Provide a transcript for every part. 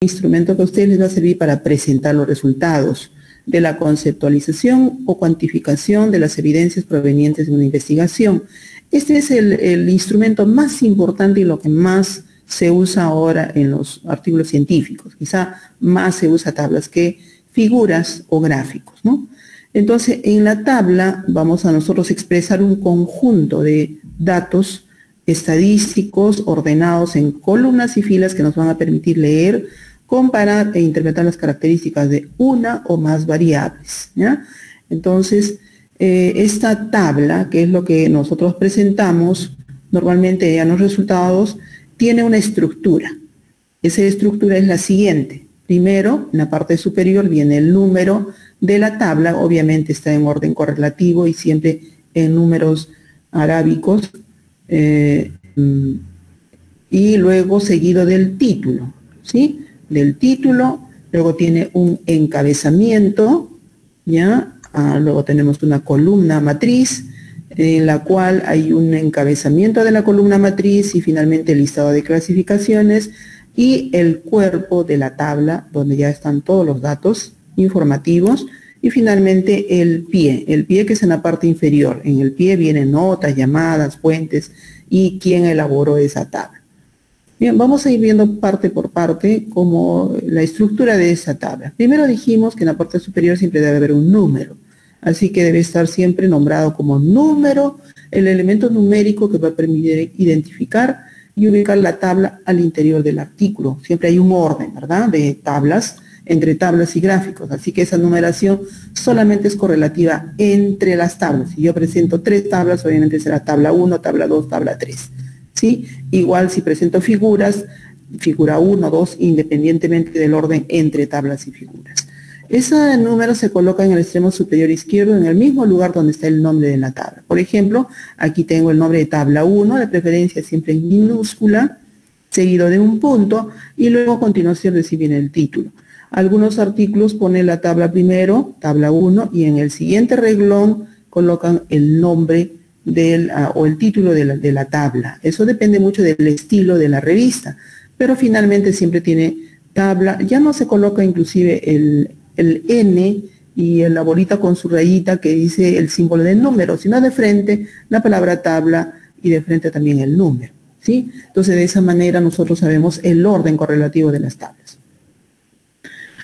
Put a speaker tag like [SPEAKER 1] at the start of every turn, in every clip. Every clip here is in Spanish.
[SPEAKER 1] instrumento que a ustedes les va a servir para presentar los resultados de la conceptualización o cuantificación de las evidencias provenientes de una investigación. Este es el instrumento más importante y lo que más se usa ahora en los artículos científicos. Quizá más se usa tablas que figuras o gráficos, ¿no? Entonces, en la tabla vamos a nosotros expresar un conjunto de datos estadísticos ordenados en columnas y filas que nos van a permitir leer, comparar e interpretar las características de una o más variables, ¿ya? Entonces, esta tabla, que es lo que nosotros presentamos normalmente en los resultados, tiene una estructura. Esa estructura es la siguiente. Primero, en la parte superior viene el número de la tabla, obviamente está en orden correlativo y siempre en números arábicos, y luego seguido del título, ¿sí? Del título, luego tiene un encabezamiento, ¿ya? Luego tenemos una columna matriz, en la cual hay un encabezamiento de la columna matriz y finalmente el listado de clasificaciones y el cuerpo de la tabla, donde ya están todos los datos informativos, y finalmente el pie que es en la parte inferior. En el pie vienen notas, llamadas, fuentes y quién elaboró esa tabla. Bien, vamos a ir viendo parte por parte como la estructura de esa tabla. Primero dijimos que en la parte superior siempre debe haber un número, así que debe estar siempre nombrado como número, el elemento numérico que va a permitir identificar y ubicar la tabla al interior del artículo. Siempre hay un orden, ¿verdad?, de tablas, entre tablas y gráficos, así que esa numeración solamente es correlativa entre las tablas. Si yo presento 3 tablas, obviamente será tabla 1, tabla 2, tabla 3. ¿Sí? Igual si presento figuras, figura 1, 2, independientemente del orden entre tablas y figuras. Ese número se coloca en el extremo superior izquierdo, en el mismo lugar donde está el nombre de la tabla. Por ejemplo, aquí tengo el nombre de tabla 1, de preferencia siempre en minúscula, seguido de un punto, y luego a continuación reciben el título. Algunos artículos ponen la tabla primero, tabla 1, y en el siguiente reglón colocan el nombre o el título de la tabla. Eso depende mucho del estilo de la revista, pero finalmente siempre tiene tabla. Ya no se coloca inclusive el N y la bolita con su rayita que dice el símbolo del número, sino de frente la palabra tabla y de frente también el número, ¿sí? Entonces de esa manera nosotros sabemos el orden correlativo de las tablas.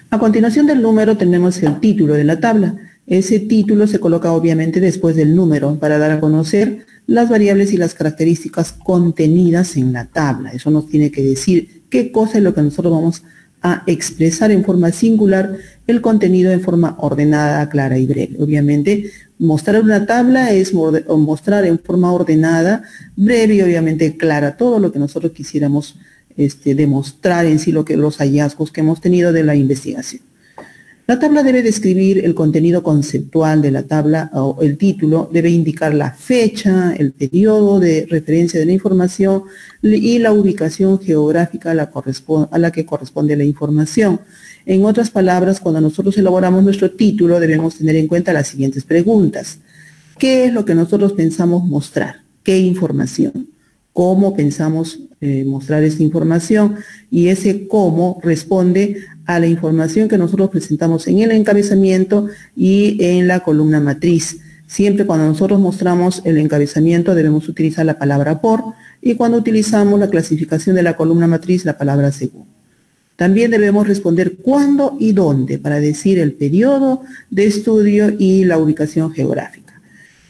[SPEAKER 1] A continuación del número tenemos el título de la tabla. Ese título se coloca obviamente después del número para dar a conocer las variables y las características contenidas en la tabla. Eso nos tiene que decir qué cosa es lo que nosotros vamos a expresar en forma singular, el contenido en forma ordenada, clara y breve. Obviamente, mostrar una tabla es mostrar en forma ordenada, breve y obviamente clara todo lo que nosotros quisiéramos demostrar en sí, los hallazgos que hemos tenido de la investigación. La tabla debe describir el contenido conceptual de la tabla, o el título debe indicar la fecha, el periodo de referencia de la información y la ubicación geográfica a la que corresponde la información. En otras palabras, cuando nosotros elaboramos nuestro título debemos tener en cuenta las siguientes preguntas. ¿Qué es lo que nosotros pensamos mostrar? ¿Qué información? ¿Cómo pensamos mostrar esa información? Y ese cómo responde a la información que nosotros presentamos en el encabezamiento y en la columna matriz. Siempre cuando nosotros mostramos el encabezamiento debemos utilizar la palabra por, y cuando utilizamos la clasificación de la columna matriz, la palabra según. También debemos responder cuándo y dónde para decir el periodo de estudio y la ubicación geográfica.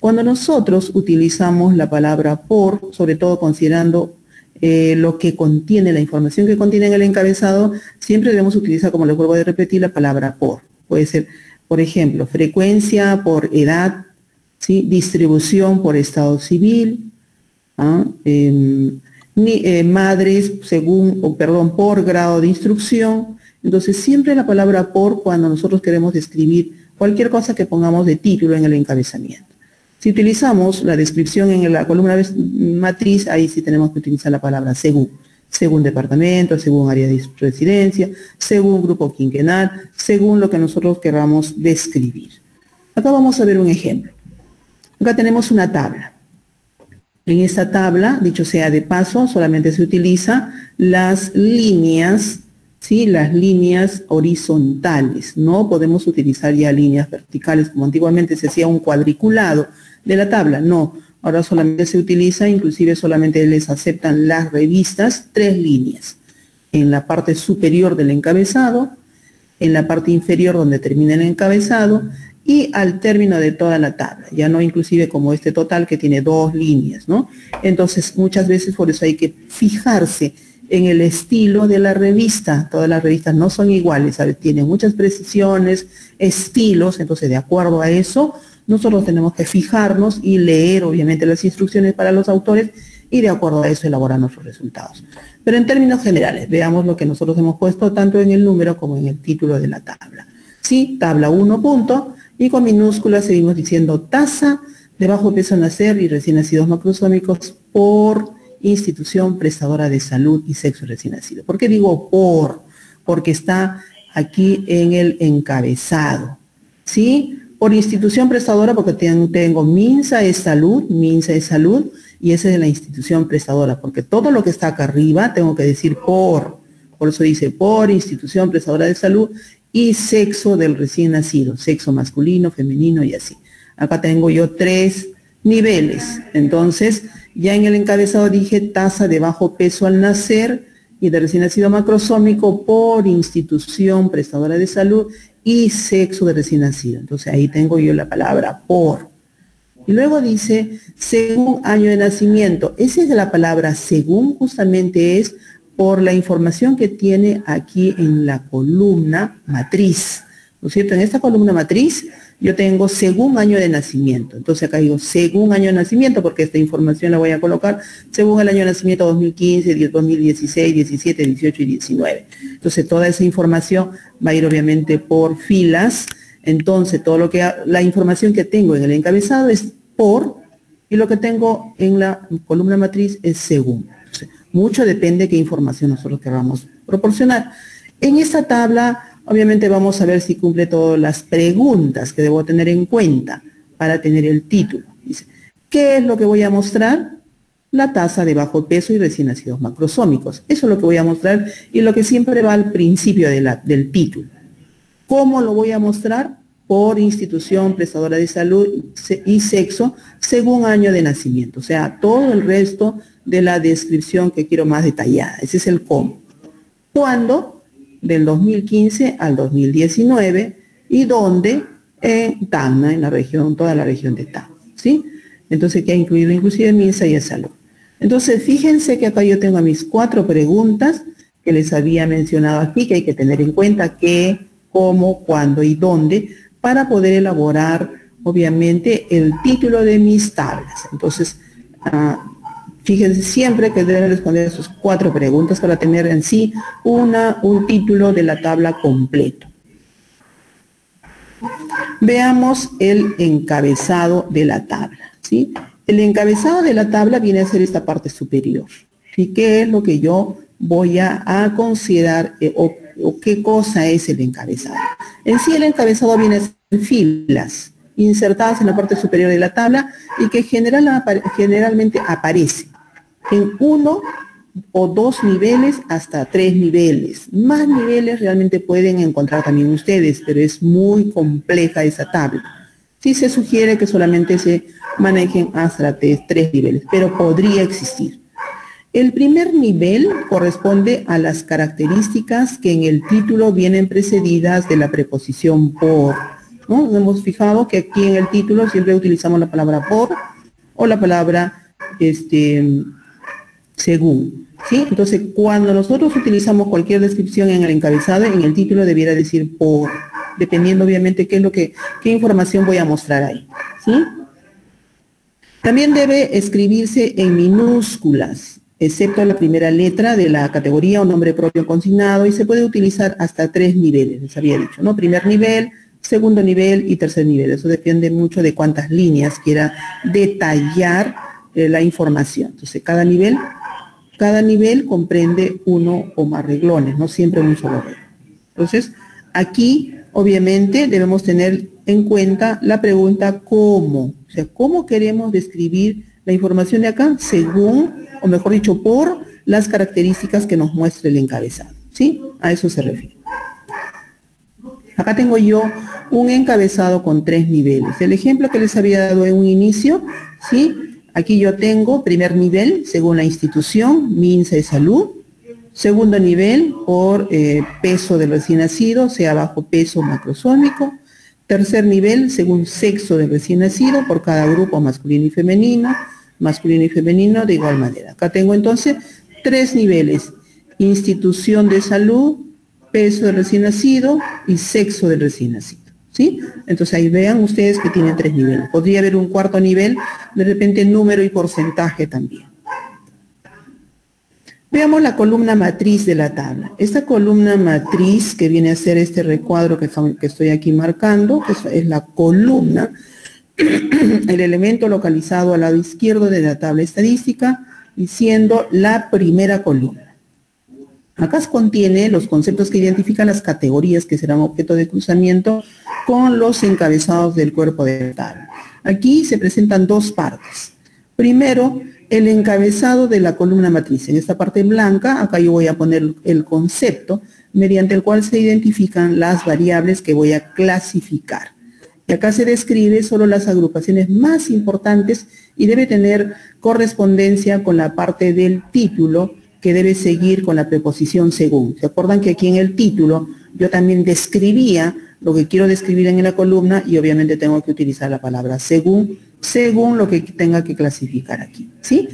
[SPEAKER 1] Cuando nosotros utilizamos la palabra por, sobre todo considerando lo que contiene, la información que contiene en el encabezado, siempre debemos utilizar, como les vuelvo a repetir, la palabra por. Puede ser, por ejemplo, frecuencia por edad, ¿sí? Distribución por estado civil, madres por grado de instrucción. Entonces siempre la palabra por cuando nosotros queremos describir cualquier cosa que pongamos de título en el encabezamiento. Si utilizamos la descripción en la columna matriz, ahí sí tenemos que utilizar la palabra según. Según departamento, según área de residencia, según grupo quinquenal, según lo que nosotros queramos describir. Acá vamos a ver un ejemplo. Acá tenemos una tabla. En esta tabla, dicho sea de paso, solamente se utiliza las líneas, ¿sí? Las líneas horizontales. No podemos utilizar ya líneas verticales como antiguamente se hacía un cuadriculado de la tabla. No, ahora solamente se utiliza, inclusive solamente les aceptan las revistas, 3 líneas. En la parte superior del encabezado, en la parte inferior donde termina el encabezado y al término de toda la tabla, ya no inclusive como este total que tiene 2 líneas, ¿no? Entonces muchas veces por eso hay que fijarse en el estilo de la revista. Todas las revistas no son iguales, ¿sabes? Tienen muchas precisiones, estilos, entonces de acuerdo a eso nosotros tenemos que fijarnos y leer obviamente las instrucciones para los autores y de acuerdo a eso elaborar nuestros resultados. Pero en términos generales, veamos lo que nosotros hemos puesto tanto en el número como en el título de la tabla. Sí, tabla 1 punto, y con minúsculas seguimos diciendo tasa de bajo peso al nacer y recién nacidos macrosómicos por institución prestadora de salud y sexo recién nacido. ¿Por qué digo por? Porque está aquí en el encabezado, ¿sí? Por institución prestadora, porque tengo MINSA es salud, y esa es la institución prestadora, porque todo lo que está acá arriba tengo que decir por eso dice por institución prestadora de salud y sexo del recién nacido, sexo masculino, femenino y así. Acá tengo yo 3 niveles, entonces ya en el encabezado dije tasa de bajo peso al nacer y de recién nacido macrosómico por institución prestadora de salud y sexo de recién nacido. Entonces ahí tengo yo la palabra por. Y luego dice según año de nacimiento. Esa es la palabra según, justamente es por la información que tiene aquí en la columna matriz, ¿no es cierto? En esta columna matriz yo tengo según año de nacimiento. Entonces acá digo según año de nacimiento porque esta información la voy a colocar según el año de nacimiento 2015, 2016, 17, 18 y 19. Entonces toda esa información va a ir obviamente por filas. Entonces todo lo que la información que tengo en el encabezado es por y lo que tengo en la columna matriz es según. Entonces, mucho depende de qué información nosotros queramos proporcionar. En esta tabla obviamente vamos a ver si cumple todas las preguntas que debo tener en cuenta para tener el título. Dice, ¿qué es lo que voy a mostrar? La tasa de bajo peso y recién nacidos macrosómicos. Eso es lo que voy a mostrar y lo que siempre va al principio del título. ¿Cómo lo voy a mostrar? Por institución prestadora de salud y sexo según año de nacimiento. O sea, todo el resto de la descripción que quiero más detallada. Ese es el cómo. ¿Cuándo? Del 2015 al 2019 y dónde en Tacna, en la región, toda la región de Tacna, ¿sí? Entonces que ha incluido inclusive MINSA y salud. Entonces fíjense que acá yo tengo mis 4 preguntas que les había mencionado aquí, que hay que tener en cuenta qué, cómo, cuándo y dónde para poder elaborar obviamente el título de mis tablas. Entonces fíjense siempre que deben responder esas 4 preguntas para tener en sí un título de la tabla completo. Veamos el encabezado de la tabla, ¿sí? El encabezado de la tabla viene a ser esta parte superior. ¿Y qué es lo que yo voy a considerar o qué cosa es el encabezado? En sí el encabezado viene a ser filas insertadas en la parte superior de la tabla y que generalmente aparece en 1 o 2 niveles hasta 3 niveles. Más niveles realmente pueden encontrar también ustedes, pero es muy compleja esa tabla. Sí se sugiere que solamente se manejen hasta 3 niveles, pero podría existir. El primer nivel corresponde a las características que en el título vienen precedidas de la preposición por, ¿no? Nos hemos fijado que aquí en el título siempre utilizamos la palabra por o la palabra según, ¿sí? Entonces, cuando nosotros utilizamos cualquier descripción en el encabezado, en el título debiera decir por, dependiendo obviamente qué información voy a mostrar ahí, ¿sí? También debe escribirse en minúsculas, excepto la primera letra de la categoría o nombre propio consignado, y se puede utilizar hasta 3 niveles, les había dicho, ¿no? Primer nivel, segundo nivel y tercer nivel. Eso depende mucho de cuántas líneas quiera detallar la información. Entonces, cada nivel comprende 1 o más renglones, no siempre un solo renglón. Entonces, aquí obviamente debemos tener en cuenta la pregunta ¿cómo? O sea, ¿cómo queremos describir la información de acá? Según, o mejor dicho, por las características que nos muestra el encabezado, ¿sí? A eso se refiere. Acá tengo yo un encabezado con 3 niveles. El ejemplo que les había dado en un inicio, ¿sí? Aquí yo tengo primer nivel, según la institución, MINSA de salud. Segundo nivel, por peso del recién nacido, sea bajo peso macrosómico. Tercer nivel, según sexo del recién nacido, por cada grupo masculino y femenino de igual manera. Acá tengo entonces 3 niveles: institución de salud, peso del recién nacido y sexo del recién nacido, ¿sí? Entonces ahí vean ustedes que tienen 3 niveles. Podría haber un cuarto nivel, de repente número y porcentaje también. Veamos la columna matriz de la tabla. Esta columna matriz, que viene a ser este recuadro que estoy aquí marcando, es la columna, el elemento localizado al lado izquierdo de la tabla estadística, y siendo la primera columna. Acá contiene los conceptos que identifican las categorías que serán objeto de cruzamiento con los encabezados del cuerpo de la tabla. Aquí se presentan 2 partes. Primero, el encabezado de la columna matriz. En esta parte blanca, acá yo voy a poner el concepto mediante el cual se identifican las variables que voy a clasificar. Y acá se describe solo las agrupaciones más importantes y debe tener correspondencia con la parte del título, que debe seguir con la preposición según. ¿Se acuerdan que aquí en el título yo también describía lo que quiero describir en la columna y obviamente tengo que utilizar la palabra según lo que tenga que clasificar aquí, ¿sí?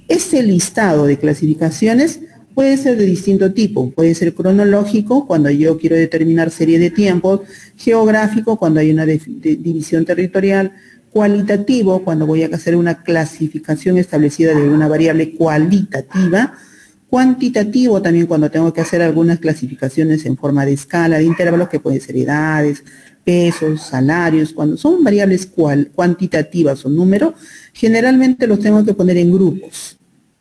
[SPEAKER 1] Este listado de clasificaciones puede ser de distinto tipo. Puede ser cronológico, cuando yo quiero determinar serie de tiempos; geográfico, cuando hay una división territorial; cualitativo, cuando voy a hacer una clasificación establecida de una variable cualitativa; cuantitativo, también cuando tengo que hacer algunas clasificaciones en forma de escala, de intervalos, que pueden ser edades, pesos, salarios. Cuando son variables cuantitativas o número, generalmente los tengo que poner en grupos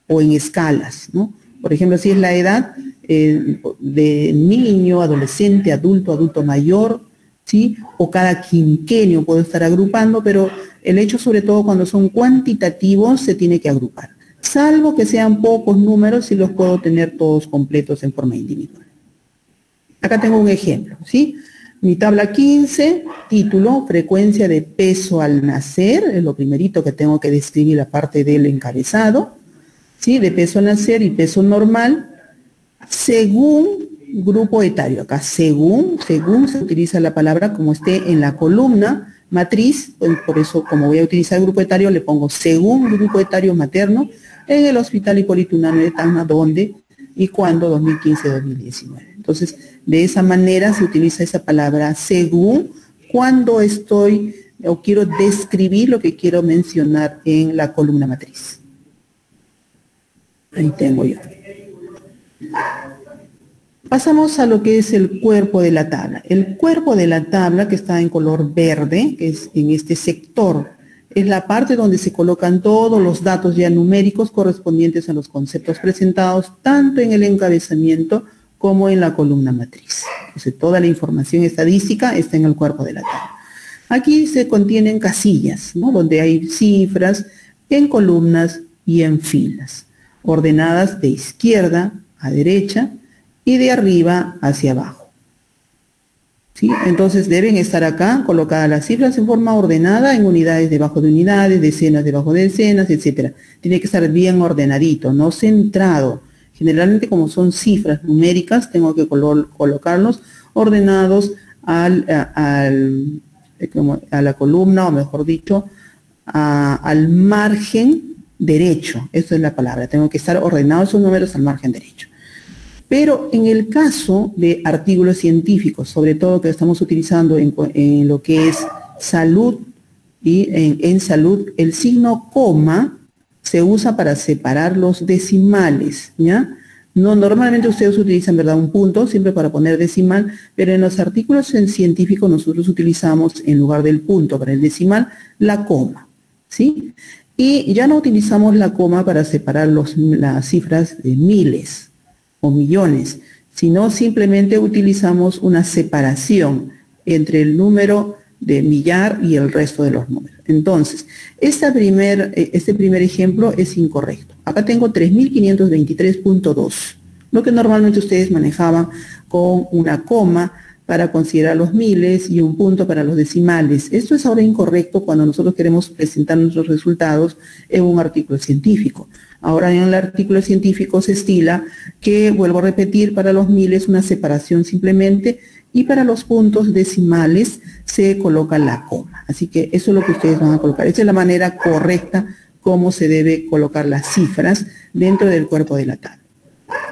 [SPEAKER 1] o en escalas, ¿no? Por ejemplo, si es la edad de niño, adolescente, adulto mayor, ¿sí? O cada quinquenio puedo estar agrupando, pero el hecho, sobre todo cuando son cuantitativos, se tiene que agrupar. Salvo que sean pocos números, y los puedo tener todos completos en forma individual. Acá tengo un ejemplo, ¿sí? Mi tabla 15, título, frecuencia de peso al nacer, es lo primerito que tengo que describir, la parte del encabezado, ¿sí? De peso al nacer y peso normal, según grupo etario. Acá según se utiliza la palabra como esté en la columna matriz, por eso, como voy a utilizar el grupo etario, le pongo según grupo etario materno en el Hospital Hipólito Unanue de Tacna, ¿dónde y cuándo? 2015-2019. Entonces, de esa manera se utiliza esa palabra según, cuando estoy o quiero describir lo que quiero mencionar en la columna matriz. Ahí tengo yo. Pasamos a lo que es el cuerpo de la tabla. El cuerpo de la tabla, que está en color verde, que es en este sector, es la parte donde se colocan todos los datos ya numéricos correspondientes a los conceptos presentados, tanto en el encabezamiento como en la columna matriz. Entonces, toda la información estadística está en el cuerpo de la tabla. Aquí se contienen casillas, ¿no? Donde hay cifras en columnas y en filas, ordenadas de izquierda a derecha y de arriba hacia abajo, ¿sí? Entonces deben estar acá colocadas las cifras en forma ordenada, en unidades debajo de unidades, decenas debajo de decenas, etc. Tiene que estar bien ordenadito, no centrado. Generalmente, como son cifras numéricas, tengo que colocarlos ordenados a la columna, o mejor dicho, al margen derecho. Esa es la palabra. Tengo que estar ordenados esos números al margen derecho. Pero en el caso de artículos científicos, sobre todo que estamos utilizando en lo que es salud, y en salud, el signo coma se usa para separar los decimales, ¿ya? No, normalmente ustedes utilizan, ¿verdad?, un punto siempre para poner decimal, pero en los artículos científicos nosotros utilizamos, en lugar del punto para el decimal, la coma, ¿sí? Y ya no utilizamos la coma para separar las cifras de miles o millones, sino simplemente utilizamos una separación entre el número de millar y el resto de los números. Entonces, este primer ejemplo es incorrecto. Acá tengo 3523.2, lo que normalmente ustedes manejaban con una coma para considerar los miles y un punto para los decimales. Esto es ahora incorrecto cuando nosotros queremos presentar nuestros resultados en un artículo científico. Ahora en el artículo científico se estila que, vuelvo a repetir, para los miles una separación simplemente y para los puntos decimales se coloca la coma. Así que eso es lo que ustedes van a colocar. Esa es la manera correcta como se debe colocar las cifras dentro del cuerpo de la tabla.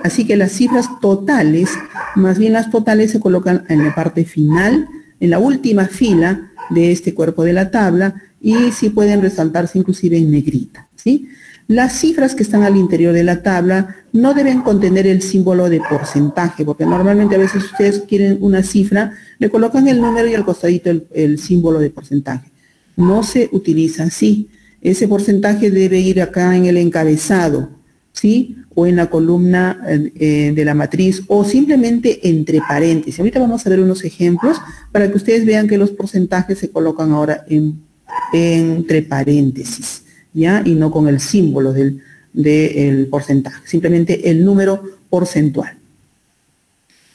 [SPEAKER 1] Así que las cifras totales, más bien las totales se colocan en la parte final, en la última fila de este cuerpo de la tabla y sí pueden resaltarse inclusive en negrita, ¿sí? Las cifras que están al interior de la tabla no deben contener el símbolo de porcentaje, porque normalmente a veces ustedes quieren una cifra, le colocan el número y al costadito el símbolo de porcentaje. No se utiliza así. Ese porcentaje debe ir acá en el encabezado, ¿sí? O en la columna de la matriz o simplemente entre paréntesis. Ahorita vamos a ver unos ejemplos para que ustedes vean que los porcentajes se colocan ahora entre paréntesis, ¿ya? Y no con el símbolo del porcentaje, simplemente el número porcentual.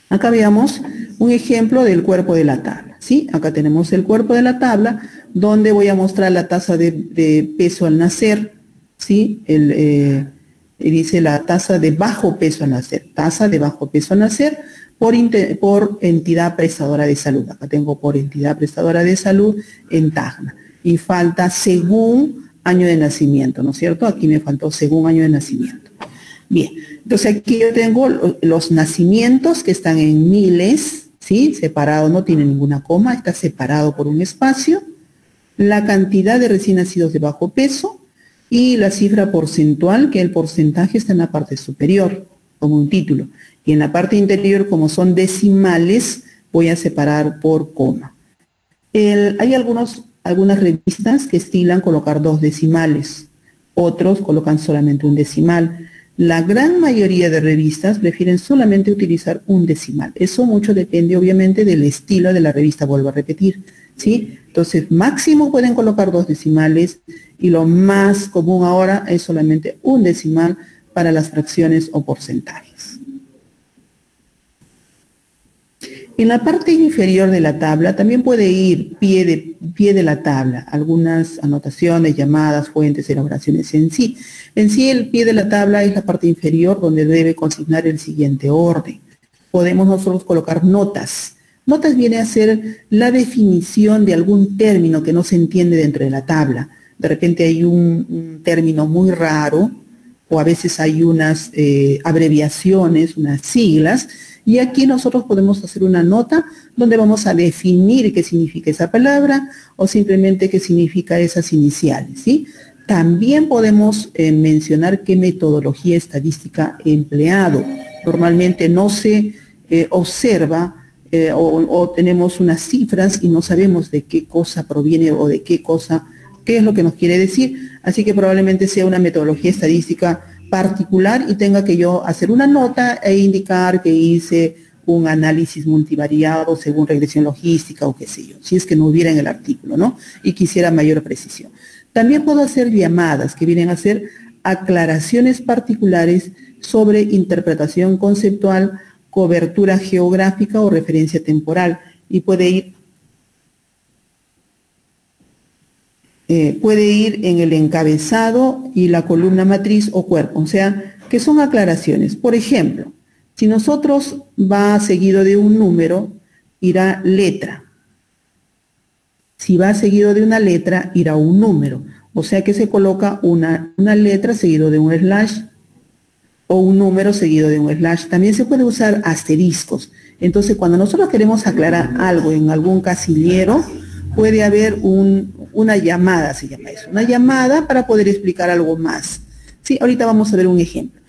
[SPEAKER 1] Acá veamos un ejemplo del cuerpo de la tabla, ¿sí? Acá tenemos el cuerpo de la tabla donde voy a mostrar la tasa de peso al nacer, ¿sí? Dice la tasa de bajo peso al nacer, tasa de bajo peso al nacer por entidad prestadora de salud. Acá tengo por entidad prestadora de salud en Tacna. Y falta según año de nacimiento, ¿no es cierto? Aquí me faltó según año de nacimiento. Bien, entonces aquí yo tengo los nacimientos que están en miles, ¿sí? Separado, no tiene ninguna coma, está separado por un espacio. La cantidad de recién nacidos de bajo peso y la cifra porcentual, que el porcentaje está en la parte superior, como un título. Y en la parte interior, como son decimales, voy a separar por coma. Hay algunas revistas que estilan colocar 2 decimales, otros colocan solamente un decimal. La gran mayoría de revistas prefieren solamente utilizar un decimal. Eso mucho depende obviamente del estilo de la revista, vuelvo a repetir, ¿sí? Entonces máximo pueden colocar 2 decimales y lo más común ahora es solamente un decimal para las fracciones o porcentajes. En la parte inferior de la tabla también puede ir pie de la tabla, algunas anotaciones, llamadas, fuentes, elaboraciones en sí. En sí el pie de la tabla es la parte inferior donde debe consignar el siguiente orden. Podemos nosotros colocar notas. Notas viene a ser la definición de algún término que no se entiende dentro de la tabla. De repente hay un término muy raro o a veces hay unas abreviaciones, unas siglas. Y aquí nosotros podemos hacer una nota donde vamos a definir qué significa esa palabra o simplemente qué significa esas iniciales, ¿sí? También podemos mencionar qué metodología estadística he empleado. Normalmente no se observa o tenemos unas cifras y no sabemos de qué cosa proviene o de qué es lo que nos quiere decir. Así que probablemente sea una metodología estadística particular y tenga que yo hacer una nota e indicar que hice un análisis multivariado según regresión logística o qué sé yo, si es que no hubiera en el artículo, ¿no? Y quisiera mayor precisión. También puedo hacer llamadas que vienen a ser aclaraciones particulares sobre interpretación conceptual, cobertura geográfica o referencia temporal y puede ir en el encabezado y la columna matriz o cuerpo, o sea, que son aclaraciones. Por ejemplo, si nosotros va seguido de un número, irá letra. Si va seguido de una letra, irá un número. O sea que se coloca una letra seguido de un slash o un número seguido de un slash. También se puede usar asteriscos. Entonces, cuando nosotros queremos aclarar algo en algún casillero, puede haber una llamada, se llama eso, una llamada para poder explicar algo más. Sí, ahorita vamos a ver un ejemplo.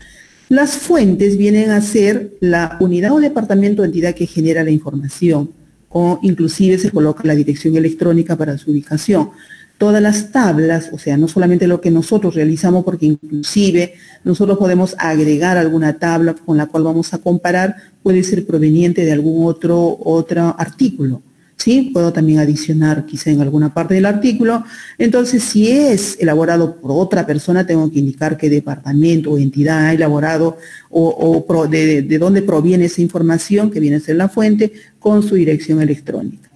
[SPEAKER 1] Las fuentes vienen a ser la unidad o departamento o entidad que genera la información, o inclusive se coloca la dirección electrónica para su ubicación. Todas las tablas, o sea, no solamente lo que nosotros realizamos, porque inclusive nosotros podemos agregar alguna tabla con la cual vamos a comparar, puede ser proveniente de algún otro artículo. ¿sí? Puedo también adicionar quizá en alguna parte del artículo. Entonces, si es elaborado por otra persona, tengo que indicar qué departamento o entidad ha elaborado de dónde proviene esa información, que viene a ser la fuente, con su dirección electrónica.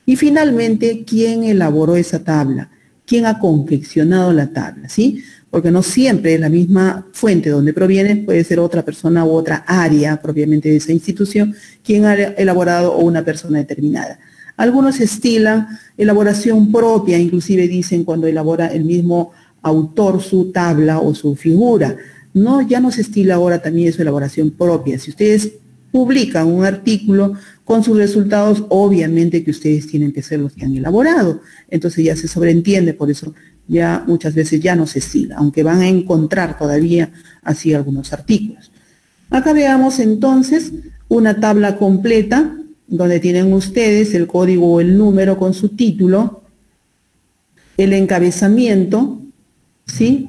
[SPEAKER 1] Y finalmente, ¿quién elaboró esa tabla? ¿Quién ha confeccionado la tabla? ¿Sí? Porque no siempre es la misma fuente donde proviene, puede ser otra persona u otra área propiamente de esa institución quien ha elaborado o una persona determinada. Algunos estilan elaboración propia, inclusive dicen cuando elabora el mismo autor su tabla o su figura. No, ya no se estila ahora también su elaboración propia. Si ustedes publican un artículo con sus resultados, obviamente que ustedes tienen que ser los que han elaborado. Entonces ya se sobreentiende, por eso ya muchas veces ya no se estila, aunque van a encontrar todavía así algunos artículos. Acá veamos entonces una tabla completa donde tienen ustedes el código o el número con su título, el encabezamiento, ¿sí?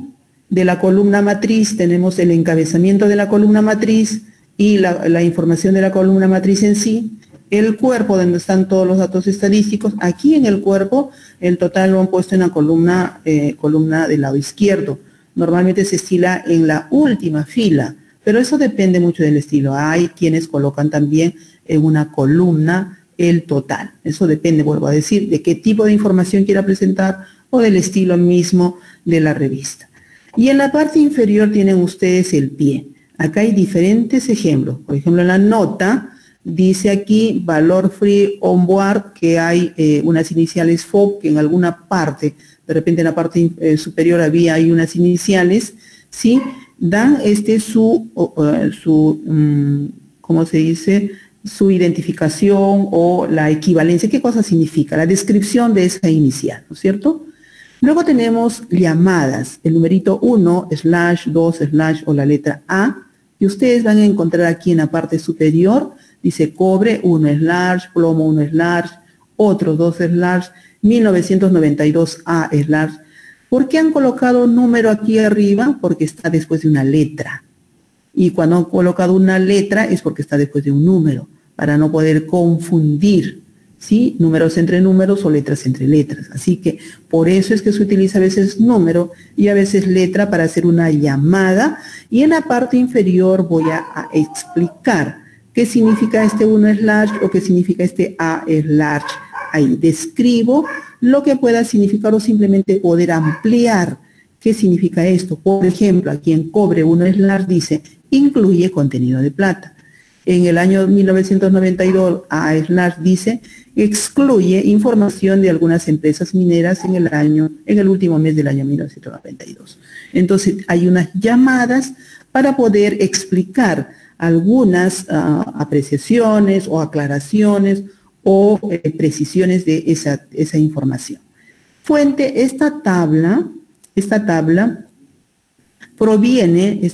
[SPEAKER 1] De la columna matriz tenemos el encabezamiento de la columna matriz y la información de la columna matriz en sí, el cuerpo donde están todos los datos estadísticos. Aquí en el cuerpo el total lo han puesto en la columna del lado izquierdo. Normalmente se estila en la última fila, pero eso depende mucho del estilo. Hay quienes colocan también en una columna el total. Eso depende, vuelvo a decir, de qué tipo de información quiera presentar o del estilo mismo de la revista. Y en la parte inferior tienen ustedes el pie. Acá hay diferentes ejemplos. Por ejemplo, en la nota dice aquí valor free on board, que hay unas iniciales FOB, que en alguna parte, de repente en la parte superior hay unas iniciales, ¿sí? Dan ¿cómo se dice? Su identificación o la equivalencia. ¿Qué cosa significa? La descripción de esa inicial, ¿no es cierto? Luego tenemos llamadas, el numerito 1, /2/ o la letra A, y ustedes van a encontrar aquí en la parte superior, dice cobre 1/, plomo 1/, otros 2/, 1992A/. ¿Por qué han colocado un número aquí arriba? Porque está después de una letra. Y cuando han colocado una letra es porque está después de un número, para no poder confundir, ¿sí? Números entre números o letras entre letras. Así que por eso es que se utiliza a veces número y a veces letra para hacer una llamada. Y en la parte inferior voy a explicar qué significa este 1/ o qué significa este A/. Ahí describo lo que pueda significar o simplemente poder ampliar qué significa esto. Por ejemplo, aquí en cobre 1/ dice incluye contenido de plata. En el año 1992, A/ dice excluye información de algunas empresas mineras en el último mes del año 1992. Entonces, hay unas llamadas para poder explicar algunas apreciaciones o aclaraciones o precisiones de esa información. Fuente, esta tabla esta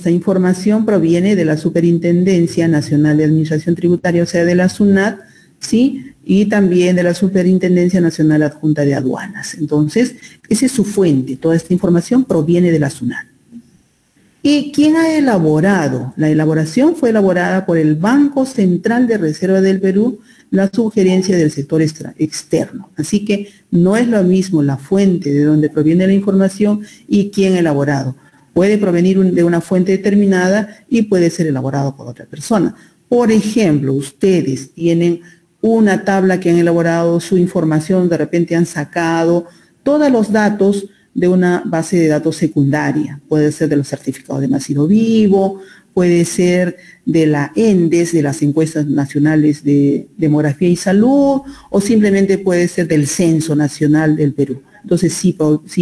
[SPEAKER 1] información proviene de la Superintendencia Nacional de Administración Tributaria, o sea, de la SUNAT, ¿sí? Y también de la Superintendencia Nacional Adjunta de Aduanas. Entonces, esa es su fuente. Toda esta información proviene de la SUNAT. ¿Y quién ha elaborado? La elaboración fue elaborada por el Banco Central de Reserva del Perú, la sugerencia del sector externo. Así que no es lo mismo la fuente de donde proviene la información y quién ha elaborado. Puede provenir de una fuente determinada y puede ser elaborado por otra persona. Por ejemplo, ustedes tienen una tabla que han elaborado, su información, de repente han sacado todos los datos de una base de datos secundaria. Puede ser de los certificados de nacido vivo, puede ser de la ENDES, de las encuestas nacionales de demografía y salud, o simplemente puede ser del Censo Nacional del Perú. Entonces, si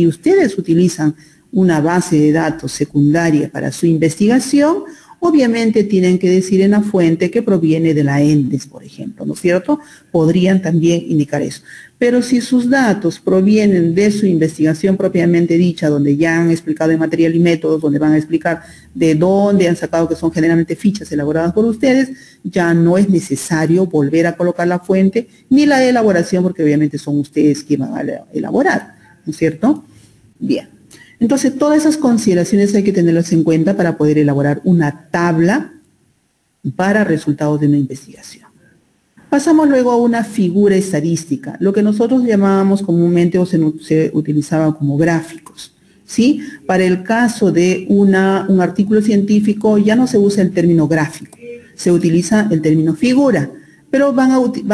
[SPEAKER 1] ustedes utilizan una base de datos secundaria para su investigación, obviamente tienen que decir en la fuente que proviene de la ENDES, por ejemplo, ¿no es cierto? Podrían también indicar eso. Pero si sus datos provienen de su investigación propiamente dicha, donde ya han explicado en material y métodos, donde van a explicar de dónde han sacado, que son generalmente fichas elaboradas por ustedes, ya no es necesario volver a colocar la fuente ni la elaboración, porque obviamente son ustedes quienes van a elaborar, ¿no es cierto? Bien. Entonces, todas esas consideraciones hay que tenerlas en cuenta para poder elaborar una tabla para resultados de una investigación. Pasamos luego a una figura estadística, lo que nosotros llamábamos comúnmente o se utilizaba como gráficos, ¿sí? Para el caso de un artículo científico ya no se usa el término gráfico, se utiliza el término figura, pero van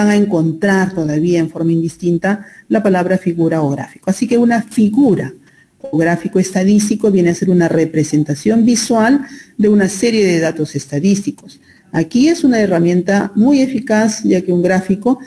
[SPEAKER 1] a encontrar todavía en forma indistinta la palabra figura o gráfico. Así que una figura o gráfico estadístico viene a ser una representación visual de una serie de datos estadísticos. Aquí es una herramienta muy eficaz, ya que un gráfico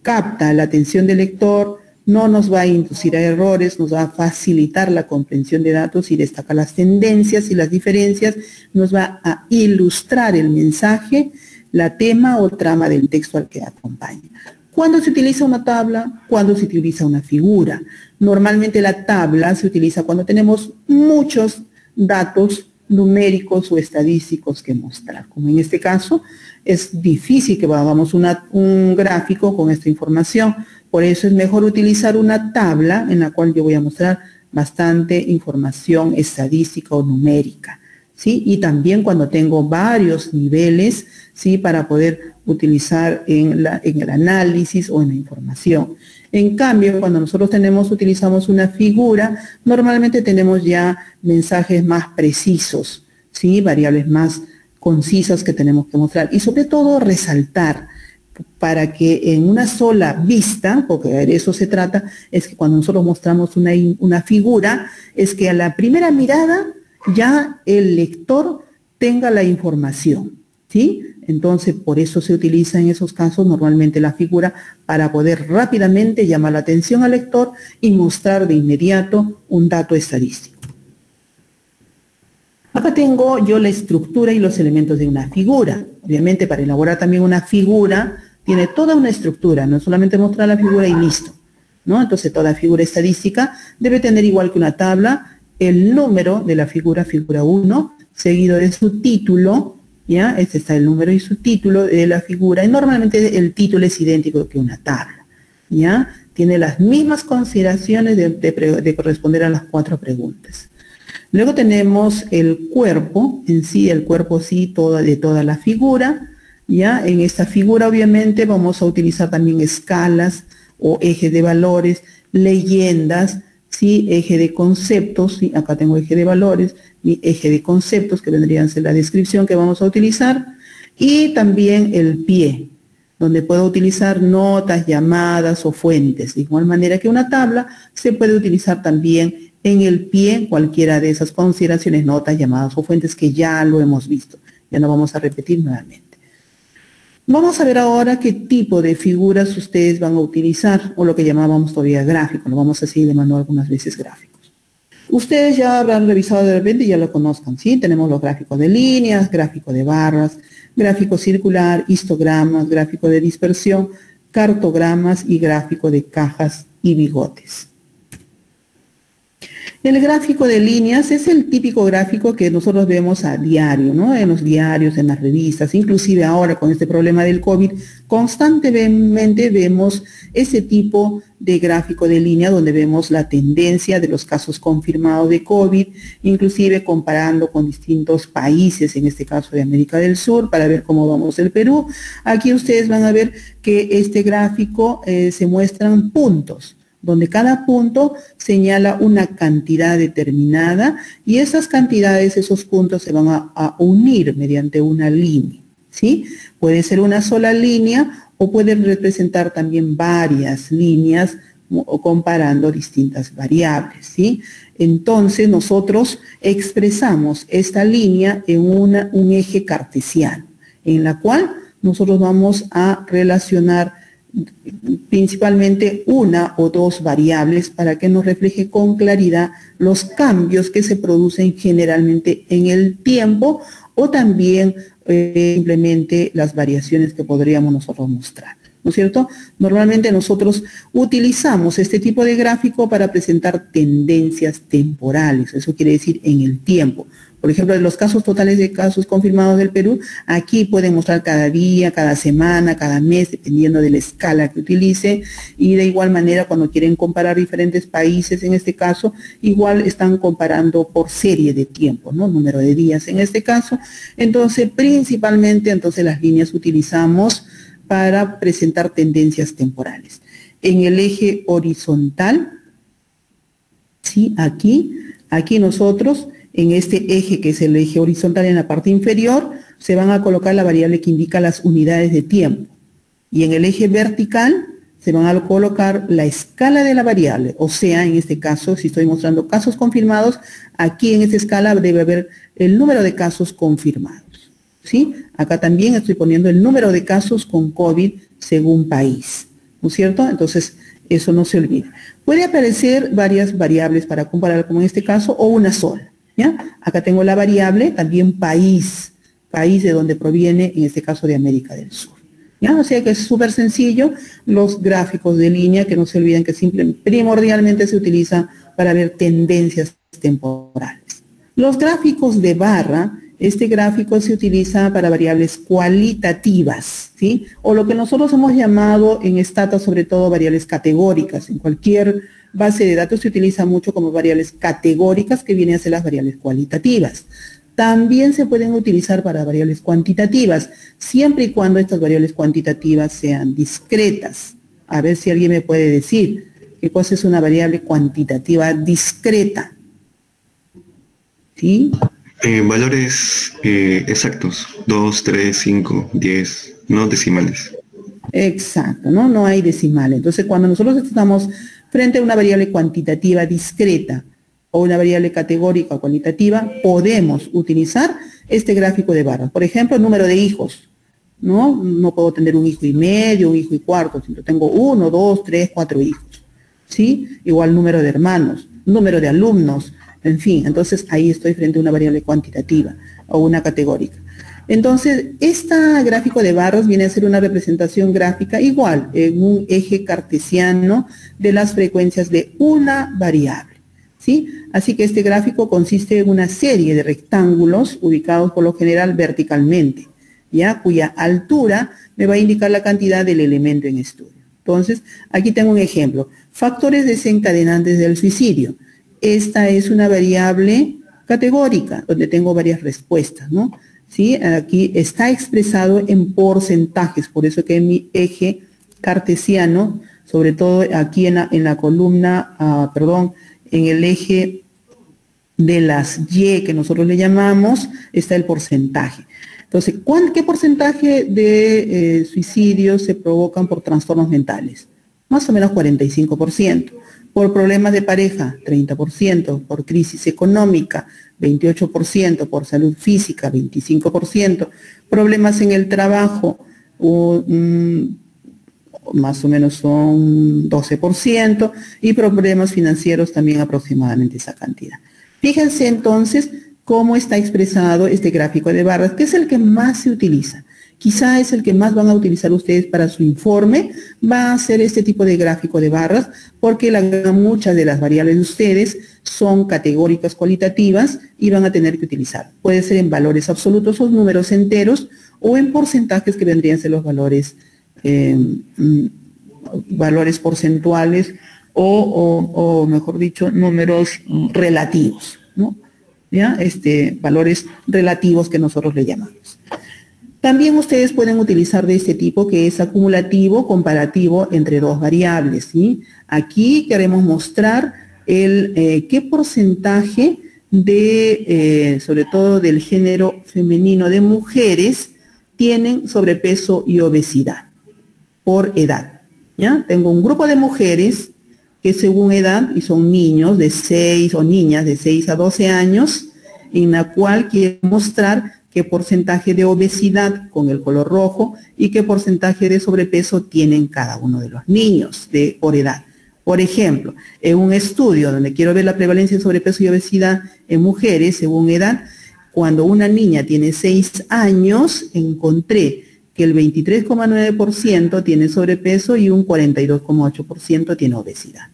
[SPEAKER 1] capta la atención del lector, no nos va a inducir a errores, nos va a facilitar la comprensión de datos y destacar las tendencias y las diferencias, nos va a ilustrar el mensaje, la tema o trama del texto al que acompaña. ¿Cuándo se utiliza una tabla? ¿Cuándo se utiliza una figura? Normalmente la tabla se utiliza cuando tenemos muchos datos numéricos o estadísticos que mostrar. Como en este caso, es difícil que hagamos un gráfico con esta información. Por eso es mejor utilizar una tabla en la cual yo voy a mostrar bastante información estadística o numérica, ¿sí? Y también cuando tengo varios niveles, ¿sí? Para poder utilizar en el análisis o en la información. En cambio, cuando nosotros utilizamos una figura, normalmente tenemos ya mensajes más precisos, ¿sí? Variables más concisas que tenemos que mostrar y sobre todo resaltar para que en una sola vista, porque de eso se trata, es que cuando nosotros mostramos una figura, es que a la primera mirada ya el lector tenga la información, ¿sí? Entonces, por eso se utiliza en esos casos normalmente la figura para poder rápidamente llamar la atención al lector y mostrar de inmediato un dato estadístico. Acá tengo yo la estructura y los elementos de una figura. Obviamente, para elaborar también una figura, tiene toda una estructura, no solamente mostrar la figura y listo, ¿no? Entonces, toda figura estadística debe tener, igual que una tabla, el número de la figura 1, seguido de su título, ¿ya? Este está el número y su título de la figura, y normalmente el título es idéntico que una tabla, ¿ya? Tiene las mismas consideraciones de corresponder a las 4 preguntas. Luego tenemos el cuerpo, en sí, el cuerpo sí, de toda la figura, ¿ya? En esta figura obviamente vamos a utilizar también escalas o ejes de valores, leyendas, ¿sí? Eje de conceptos, ¿sí? Acá tengo eje de valores, mi eje de conceptos que vendrían a ser la descripción que vamos a utilizar, y también el pie, donde puedo utilizar notas, llamadas o fuentes. De igual manera que una tabla, se puede utilizar también en el pie cualquiera de esas consideraciones, notas, llamadas o fuentes que ya lo hemos visto. Ya no vamos a repetir nuevamente. Vamos a ver ahora qué tipo de figuras ustedes van a utilizar, o lo que llamábamos todavía gráfico, lo vamos a seguir llamando algunas veces gráficos. Ustedes ya habrán revisado de repente y ya lo conozcan, ¿sí? Tenemos los gráficos de líneas, gráfico de barras, gráfico circular, histogramas, gráfico de dispersión, cartogramas y gráfico de cajas y bigotes. El gráfico de líneas es el típico gráfico que nosotros vemos a diario, ¿no? En los diarios, en las revistas, inclusive ahora con este problema del COVID, constantemente vemos ese tipo de gráfico de línea donde vemos la tendencia de los casos confirmados de COVID, inclusive comparando con distintos países, en este caso de América del Sur, para ver cómo vamos el Perú. Aquí ustedes van a ver que este gráfico se muestran puntos, donde cada punto señala una cantidad determinada y esas cantidades, esos puntos se van a unir mediante una línea, ¿sí? Puede ser una sola línea o pueden representar también varias líneas o comparando distintas variables, ¿sí? Entonces nosotros expresamos esta línea en un eje cartesiano, en la cual nosotros vamos a relacionar principalmente una o dos variables para que nos refleje con claridad los cambios que se producen generalmente en el tiempo o también simplemente las variaciones que podríamos nosotros mostrar, ¿no es cierto? Normalmente nosotros utilizamos este tipo de gráfico para presentar tendencias temporales, eso quiere decir en el tiempo. Por ejemplo, en los casos totales de casos confirmados del Perú, aquí pueden mostrar cada día, cada semana, cada mes, dependiendo de la escala que utilice, y de igual manera cuando quieren comparar diferentes países, en este caso, igual están comparando por serie de tiempo, ¿no? Número de días en este caso. Entonces, principalmente, las líneas utilizamos para presentar tendencias temporales. En el eje horizontal, ¿sí? Aquí nosotros, en este eje que es el eje horizontal en la parte inferior, se van a colocar la variable que indica las unidades de tiempo. Y en el eje vertical se van a colocar la escala de la variable. O sea, en este caso, si estoy mostrando casos confirmados, aquí en esta escala debe haber el número de casos confirmados, ¿sí? Acá también estoy poniendo el número de casos con COVID según país, ¿no es cierto? Entonces, eso no se olvide. Puede aparecer varias variables para comparar, como en este caso, o una sola, ¿ya? Acá tengo la variable, también país de donde proviene, en este caso de América del Sur, ¿ya? O sea que es súper sencillo. Los gráficos de línea, que no se olviden que primordialmente se utiliza para ver tendencias temporales. Los gráficos de barra, este gráfico se utiliza para variables cualitativas, ¿sí? O lo que nosotros hemos llamado en Stata, sobre todo, variables categóricas. En cualquier base de datos se utiliza mucho como variables categóricas, que vienen a ser las variables cualitativas. También se pueden utilizar para variables cuantitativas, siempre y cuando estas variables cuantitativas sean discretas. A ver si alguien me puede decir qué cosa es una variable cuantitativa discreta. ¿Sí?
[SPEAKER 2] Valores exactos, 2, 3, 5, 10, no decimales.
[SPEAKER 1] Exacto, ¿no? No hay decimales. Entonces, cuando nosotros estamos frente a una variable cuantitativa discreta o una variable categórica o cualitativa, podemos utilizar este gráfico de barras. Por ejemplo, el número de hijos, ¿no? No puedo tener un hijo y medio, un hijo y cuarto, sino tengo 1, 2, 3, 4 hijos, ¿sí? Igual número de hermanos, número de alumnos, en fin. Entonces, ahí estoy frente a una variable cuantitativa o una categórica. Entonces, este gráfico de barras viene a ser una representación gráfica igual, en un eje cartesiano de las frecuencias de una variable, ¿sí? Así que este gráfico consiste en una serie de rectángulos ubicados por lo general verticalmente, ¿ya? Cuya altura me va a indicar la cantidad del elemento en estudio. Entonces, aquí tengo un ejemplo. Factores desencadenantes del suicidio. Esta es una variable categórica, donde tengo varias respuestas, ¿no? ¿Sí? Aquí está expresado en porcentajes, por eso que en mi eje cartesiano, sobre todo aquí en la columna, en el eje de las Y que nosotros le llamamos, está el porcentaje. Entonces, ¿qué porcentaje de suicidios se provocan por trastornos mentales? Más o menos 45%. Por problemas de pareja, 30%, por crisis económica, 28%, por salud física, 25%, problemas en el trabajo, más o menos son 12%, y problemas financieros también aproximadamente esa cantidad. Fíjense entonces cómo está expresado este gráfico de barras, que es el que más se utiliza. Quizá es el que más van a utilizar ustedes para su informe, va a ser este tipo de gráfico de barras, porque muchas de las variables de ustedes son categóricas cualitativas y van a tener que utilizar. Puede ser en valores absolutos o números enteros, o en porcentajes que vendrían a ser los valores, valores porcentuales o mejor dicho, números relativos, ¿no? ¿Ya? Valores relativos que nosotros le llamamos. También ustedes pueden utilizar de este tipo, que es acumulativo comparativo entre dos variables, ¿sí? Aquí queremos mostrar qué porcentaje sobre todo del género femenino de mujeres, tienen sobrepeso y obesidad por edad, ¿ya? Tengo un grupo de mujeres que según edad, y son niños de 6 o niñas de 6 a 12 años, en la cual quiero mostrar qué porcentaje de obesidad con el color rojo y qué porcentaje de sobrepeso tienen cada uno de los niños por edad. Por ejemplo, en un estudio donde quiero ver la prevalencia de sobrepeso y obesidad en mujeres según edad, cuando una niña tiene 6 años, encontré que el 23,9% tiene sobrepeso y un 42,8% tiene obesidad.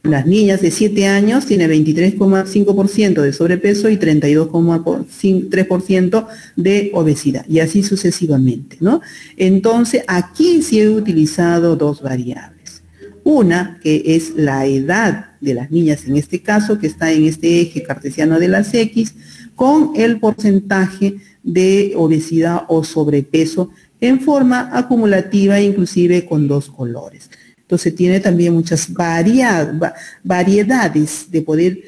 [SPEAKER 1] Las niñas de 7 años tienen 23,5% de sobrepeso y 32,3% de obesidad, y así sucesivamente, ¿no? Entonces, aquí sí he utilizado dos variables. Una, que es la edad de las niñas, en este caso, que está en este eje cartesiano de las X, con el porcentaje de obesidad o sobrepeso en forma acumulativa, inclusive con dos colores. Entonces tiene también muchas variedades de poder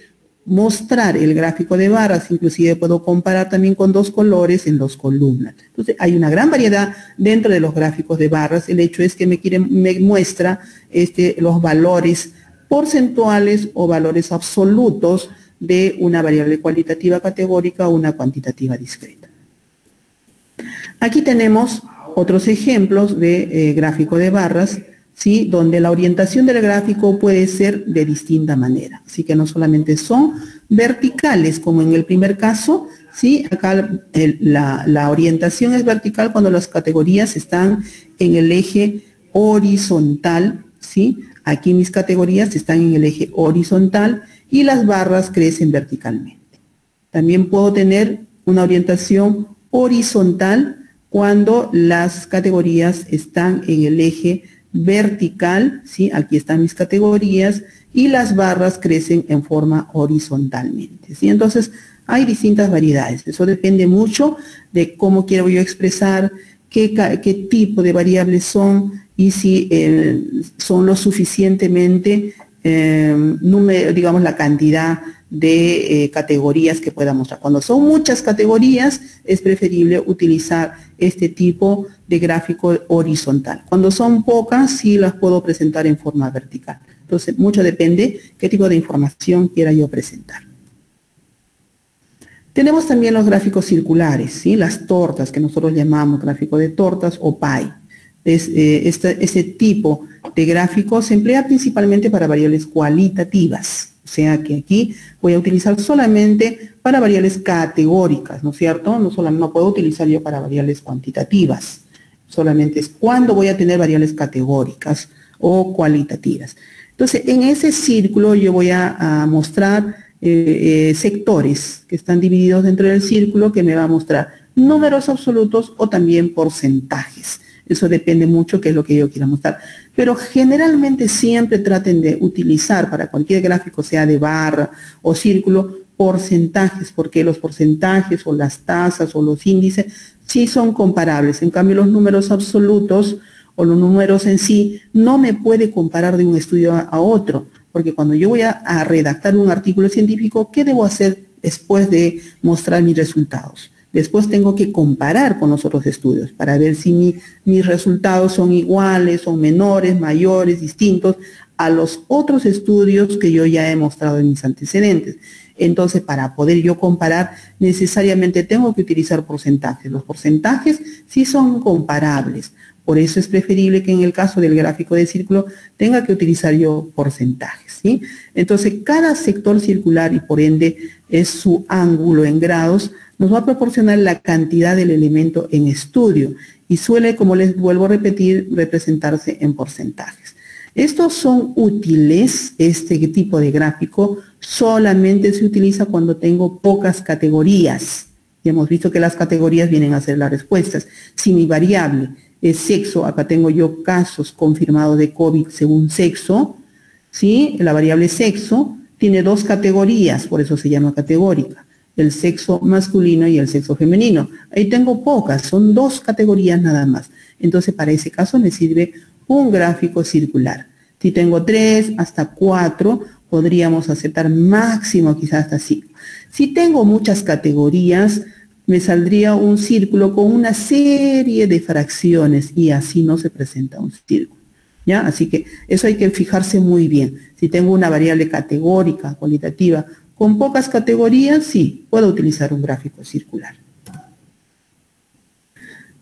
[SPEAKER 1] mostrar el gráfico de barras, inclusive puedo comparar también con dos colores en dos columnas. Entonces hay una gran variedad dentro de los gráficos de barras. El hecho es que me muestra los valores porcentuales o valores absolutos de una variable cualitativa categórica o una cuantitativa discreta. Aquí tenemos otros ejemplos de gráfico de barras, ¿sí? Donde la orientación del gráfico puede ser de distinta manera. Así que no solamente son verticales, como en el primer caso, ¿sí? Acá la orientación es vertical cuando las categorías están en el eje horizontal, ¿sí? Aquí mis categorías están en el eje horizontal y las barras crecen verticalmente. También puedo tener una orientación horizontal cuando las categorías están en el eje vertical, ¿sí? Aquí están mis categorías y las barras crecen en forma horizontalmente, ¿sí? Entonces, hay distintas variedades. Eso depende mucho de cómo quiero yo expresar, qué tipo de variables son y si son lo suficientemente, digamos, la cantidad de categorías que pueda mostrar. Cuando son muchas categorías, es preferible utilizar este tipo de gráfico horizontal. Cuando son pocas, sí las puedo presentar en forma vertical. Entonces, mucho depende qué tipo de información quiera yo presentar. Tenemos también los gráficos circulares, ¿sí? Las tortas, que nosotros llamamos gráfico de tortas o pie. Ese tipo de gráfico se emplea principalmente para variables cualitativas. O sea que aquí voy a utilizar solamente para variables categóricas, ¿no es cierto? No puedo utilizar yo para variables cuantitativas. Solamente es cuando voy a tener variables categóricas o cualitativas. Entonces, en ese círculo yo voy a mostrar sectores que están divididos dentro del círculo que me va a mostrar números absolutos o también porcentajes. Eso depende mucho qué es lo que yo quiera mostrar. Pero generalmente siempre traten de utilizar para cualquier gráfico, sea de barra o círculo, porcentajes, porque los porcentajes o las tasas o los índices sí son comparables. En cambio, los números absolutos o los números en sí no me puede comparar de un estudio a otro, porque cuando yo voy a redactar un artículo científico, ¿qué debo hacer después de mostrar mis resultados? Después tengo que comparar con los otros estudios para ver si mis resultados son iguales, son menores, mayores, distintos a los otros estudios que yo ya he mostrado en mis antecedentes. Entonces, para poder yo comparar, necesariamente tengo que utilizar porcentajes. Los porcentajes sí son comparables. Por eso es preferible que en el caso del gráfico de círculo tenga que utilizar yo porcentajes, ¿sí? Entonces, cada sector circular y por ende es su ángulo en grados, nos va a proporcionar la cantidad del elemento en estudio y suele, como les vuelvo a repetir, representarse en porcentajes. Estos son útiles, este tipo de gráfico solamente se utiliza cuando tengo pocas categorías. Ya hemos visto que las categorías vienen a ser las respuestas. Si mi variable es sexo, acá tengo yo casos confirmados de COVID según sexo, ¿sí? La variable sexo tiene dos categorías, por eso se llama categórica, el sexo masculino y el sexo femenino. Ahí tengo pocas, son dos categorías nada más. Entonces, para ese caso me sirve un gráfico circular. Si tengo 3 hasta 4, podríamos aceptar máximo quizás hasta 5. Si tengo muchas categorías, me saldría un círculo con una serie de fracciones y así no se presenta un círculo, ¿ya? Así que eso hay que fijarse muy bien. Si tengo una variable categórica, cualitativa, con pocas categorías, sí, puedo utilizar un gráfico circular.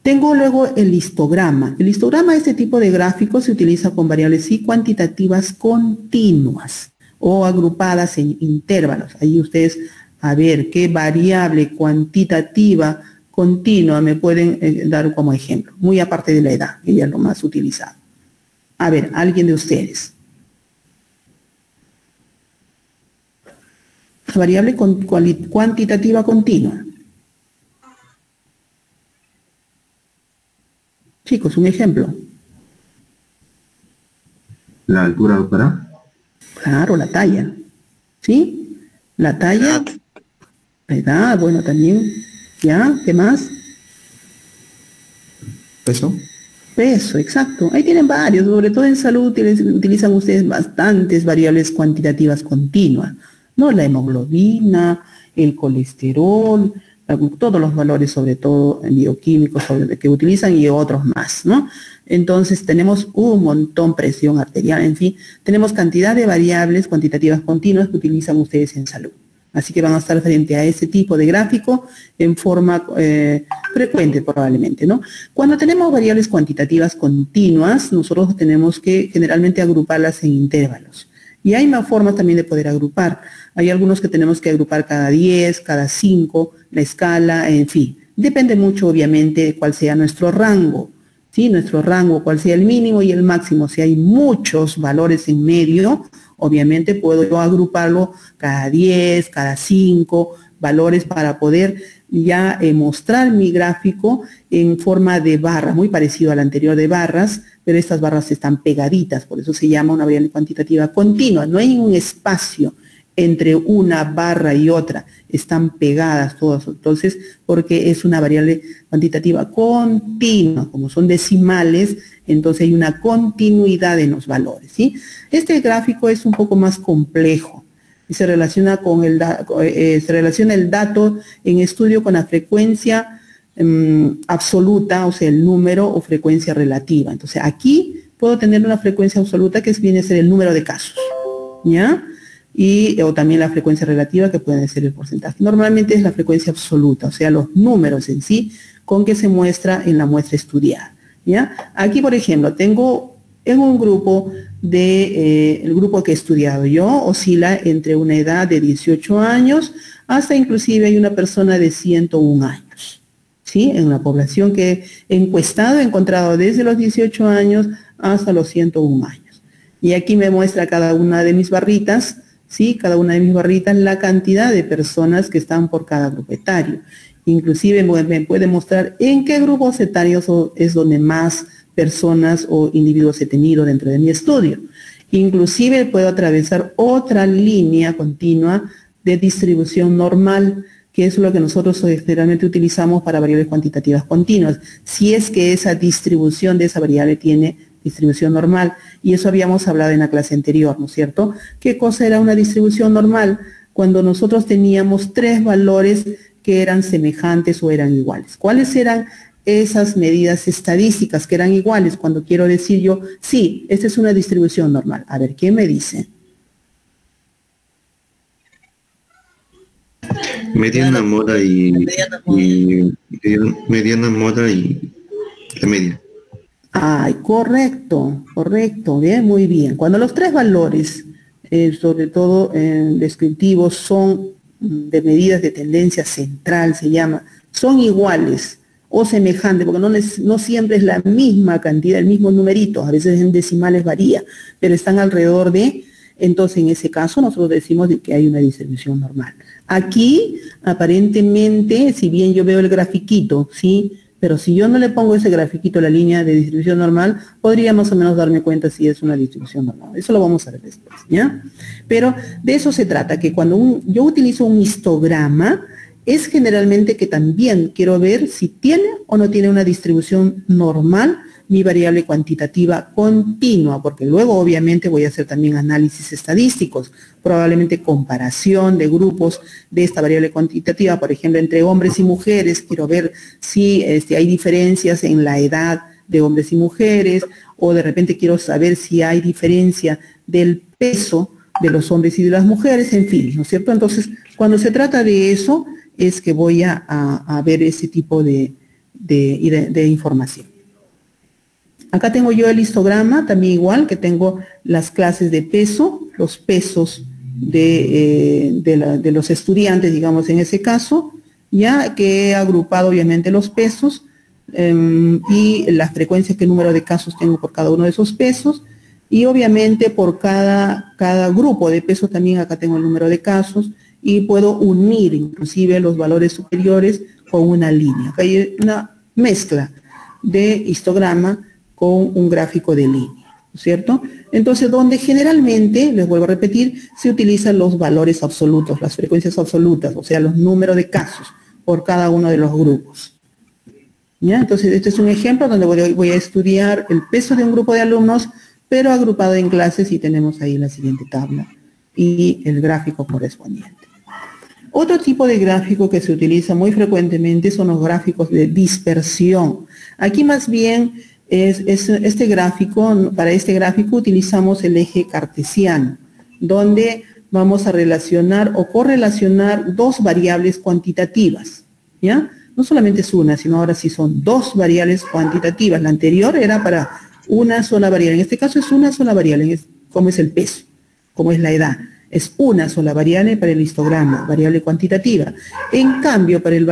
[SPEAKER 1] Tengo luego el histograma. El histograma, este tipo de gráfico, se utiliza con variables sí cuantitativas continuas o agrupadas en intervalos. Ahí ustedes a ver qué variable cuantitativa continua me pueden dar como ejemplo, muy aparte de la edad, que ya es lo más utilizado. A ver, alguien de ustedes. Variable cuantitativa continua. Chicos, un ejemplo.
[SPEAKER 2] La altura, doctora.
[SPEAKER 1] Claro, la talla. ¿Sí? La talla. La edad, bueno, también. ¿Ya? ¿Qué más?
[SPEAKER 2] ¿Peso?
[SPEAKER 1] Peso, exacto. Ahí tienen varios, sobre todo en salud utilizan ustedes bastantes variables cuantitativas continuas, ¿no? La hemoglobina, el colesterol, todos los valores, sobre todo bioquímicos que utilizan y otros más, ¿no? Entonces tenemos un montón, presión arterial, en fin, tenemos cantidad de variables cuantitativas continuas que utilizan ustedes en salud. Así que van a estar frente a ese tipo de gráfico en forma frecuente probablemente, ¿no? Cuando tenemos variables cuantitativas continuas, nosotros tenemos que generalmente agruparlas en intervalos. Y hay más formas también de poder agrupar. Hay algunos que tenemos que agrupar cada 10, cada 5, la escala, en fin. Depende mucho, obviamente, de cuál sea nuestro rango, ¿sí? Nuestro rango, cuál sea el mínimo y el máximo. Si hay muchos valores en medio, obviamente puedo yo agruparlo cada 10, cada 5 valores para poder ya mostrar mi gráfico en forma de barra, muy parecido al anterior de barras, pero estas barras están pegaditas, por eso se llama una variable cuantitativa continua. No hay un espacio entre una barra y otra, están pegadas todas, entonces, porque es una variable cuantitativa continua, como son decimales, entonces hay una continuidad en los valores, ¿sí? Este gráfico es un poco más complejo y se relaciona con el dato en estudio con la frecuencia absoluta, o sea, el número o frecuencia relativa. Entonces, aquí puedo tener una frecuencia absoluta que viene a ser el número de casos, ¿ya? O también la frecuencia relativa, que puede ser el porcentaje. Normalmente es la frecuencia absoluta, o sea, los números en sí con que se muestra en la muestra estudiada, ¿ya? Aquí, por ejemplo, tengo en un grupo el grupo que he estudiado yo, oscila entre una edad de 18 años hasta inclusive hay una persona de 101 años, ¿sí? En la población que he encuestado, he encontrado desde los 18 años hasta los 101 años. Y aquí me muestra cada una de mis barritas, ¿sí? Cada una de mis barritas, la cantidad de personas que están por cada grupo etario. Inclusive me puede mostrar en qué grupos etarios es donde más personas o individuos he tenido dentro de mi estudio. Inclusive puedo atravesar otra línea continua de distribución normal, que es lo que nosotros generalmente utilizamos para variables cuantitativas continuas, si es que esa distribución de esa variable tiene distribución normal, y eso habíamos hablado en la clase anterior, ¿no es cierto? ¿Qué cosa era una distribución normal? Cuando nosotros teníamos 3 valores que eran semejantes o eran iguales. ¿Cuáles eran esas medidas estadísticas que eran iguales? Cuando quiero decir yo, sí, esta es una distribución normal. A ver, ¿qué me dice?
[SPEAKER 2] Mediana, moda mediana, moda y la media.
[SPEAKER 1] Ay, correcto, bien, muy bien. Cuando los 3 valores, sobre todo descriptivos, son de medidas de tendencia central, se llama, son iguales o semejantes, porque no siempre es la misma cantidad, el mismo numerito, a veces en decimales varía, pero están alrededor de, entonces en ese caso nosotros decimos de que hay una distribución normal. Aquí, aparentemente, si bien yo veo el grafiquito, ¿sí? Pero si yo no le pongo ese grafiquito a la línea de distribución normal, podría más o menos darme cuenta si es una distribución normal. Eso lo vamos a ver después, ¿ya? Pero de eso se trata, que cuando yo utilizo un histograma, es generalmente que también quiero ver si tiene o no tiene una distribución normal mi variable cuantitativa continua, porque luego obviamente voy a hacer también análisis estadísticos, probablemente comparación de grupos de esta variable cuantitativa, por ejemplo, entre hombres y mujeres, quiero ver si hay diferencias en la edad de hombres y mujeres, o de repente quiero saber si hay diferencia del peso de los hombres y de las mujeres, en fin, ¿no es cierto? Entonces, cuando se trata de eso, es que voy a ver ese tipo de información. Acá tengo yo el histograma, también igual, que tengo las clases de peso, los pesos de los estudiantes, digamos, en ese caso, ya que he agrupado obviamente los pesos y la frecuencia, qué número de casos tengo por cada uno de esos pesos, y obviamente por cada grupo de peso también acá tengo el número de casos, y puedo unir inclusive los valores superiores con una línea. Acá hay una mezcla de histograma con un gráfico de línea, ¿no es cierto? Entonces, donde generalmente, les vuelvo a repetir, se utilizan los valores absolutos, las frecuencias absolutas, o sea, los números de casos por cada uno de los grupos. ¿Ya? Entonces, este es un ejemplo donde voy a estudiar el peso de un grupo de alumnos, pero agrupado en clases, y tenemos ahí la siguiente tabla y el gráfico correspondiente. Otro tipo de gráfico que se utiliza muy frecuentemente son los gráficos de dispersión. Aquí más bien este gráfico, para este gráfico utilizamos el eje cartesiano, donde vamos a relacionar o correlacionar dos variables cuantitativas, ¿ya? No solamente es una, sino ahora sí son dos variables cuantitativas. La anterior era para una sola variable. En este caso es una sola variable, como es el peso, como es la edad. Es una sola variable para el histograma, variable cuantitativa. En cambio, para el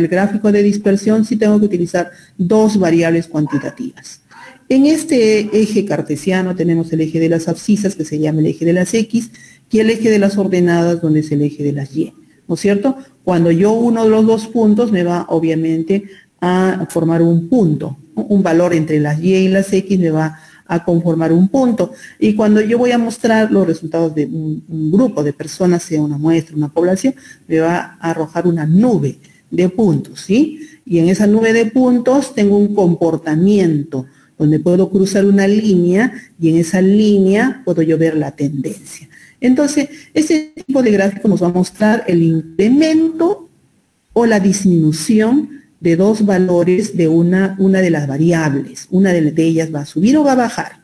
[SPEAKER 1] gráfico de dispersión sí tengo que utilizar dos variables cuantitativas. En este eje cartesiano tenemos el eje de las abscisas, que se llama el eje de las X, y el eje de las ordenadas, donde es el eje de las Y, ¿no es cierto? Cuando yo uno los dos puntos, me va obviamente a formar un punto, ¿no? Un valor entre las Y y las X me va a conformar un punto. Y cuando yo voy a mostrar los resultados de un grupo de personas, sea una muestra, una población, me va a arrojar una nube de puntos, ¿sí? Y en esa nube de puntos tengo un comportamiento donde puedo cruzar una línea, y en esa línea puedo yo ver la tendencia. Entonces, este tipo de gráfico nos va a mostrar el incremento o la disminución de dos valores de una de las variables. Una de ellas va a subir o va a bajar.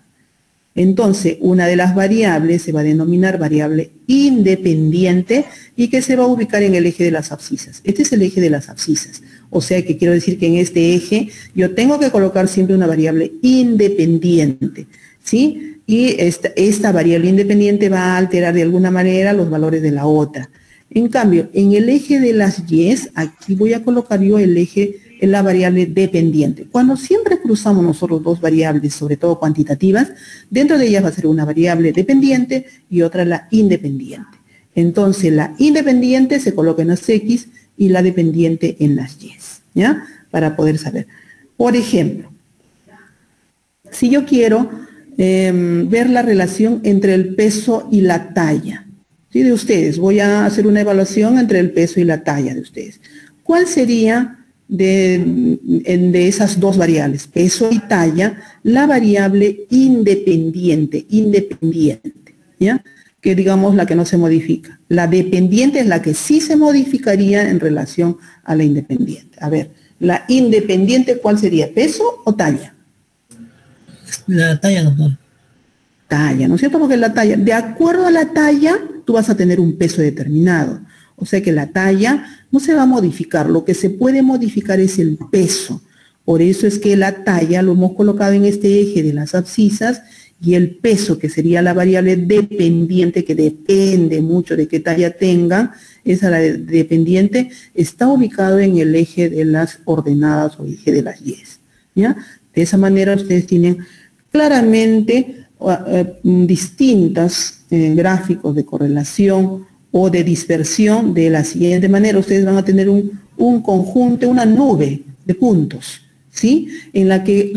[SPEAKER 1] Entonces, una de las variables se va a denominar variable independiente, y que se va a ubicar en el eje de las abscisas. Este es el eje de las abscisas. O sea que quiero decir que en este eje yo tengo que colocar siempre una variable independiente, ¿sí? Y esta variable independiente va a alterar de alguna manera los valores de la otra. En cambio, en el eje de las Y, aquí voy a colocar yo el eje en la variable dependiente. Cuando siempre cruzamos nosotros dos variables, sobre todo cuantitativas, dentro de ellas va a ser una variable dependiente y otra la independiente. Entonces, la independiente se coloca en las X y la dependiente en las Y, ¿ya? Para poder saber. Por ejemplo, si yo quiero ver la relación entre el peso y la talla, ¿sí? De ustedes, voy a hacer una evaluación entre el peso y la talla de ustedes. ¿Cuál sería de esas dos variables, peso y talla, la variable independiente, ¿ya? Que digamos la que no se modifica? La dependiente es la que sí se modificaría en relación a la independiente. A ver, la independiente, ¿cuál sería? ¿Peso o talla?
[SPEAKER 3] La talla, doctor.
[SPEAKER 1] Talla, ¿no es cierto? Porque la talla, de acuerdo a la talla, tú vas a tener un peso determinado. O sea que la talla no se va a modificar, lo que se puede modificar es el peso. Por eso es que la talla lo hemos colocado en este eje de las abscisas, y el peso, que sería la variable dependiente, que depende mucho de qué talla tengan, esa la dependiente, está ubicado en el eje de las ordenadas o eje de las Y, ¿ya? De esa manera ustedes tienen claramente distintos gráficos de correlación o de dispersión de la siguiente manera. Ustedes van a tener un conjunto, una nube de puntos, ¿sí? En la que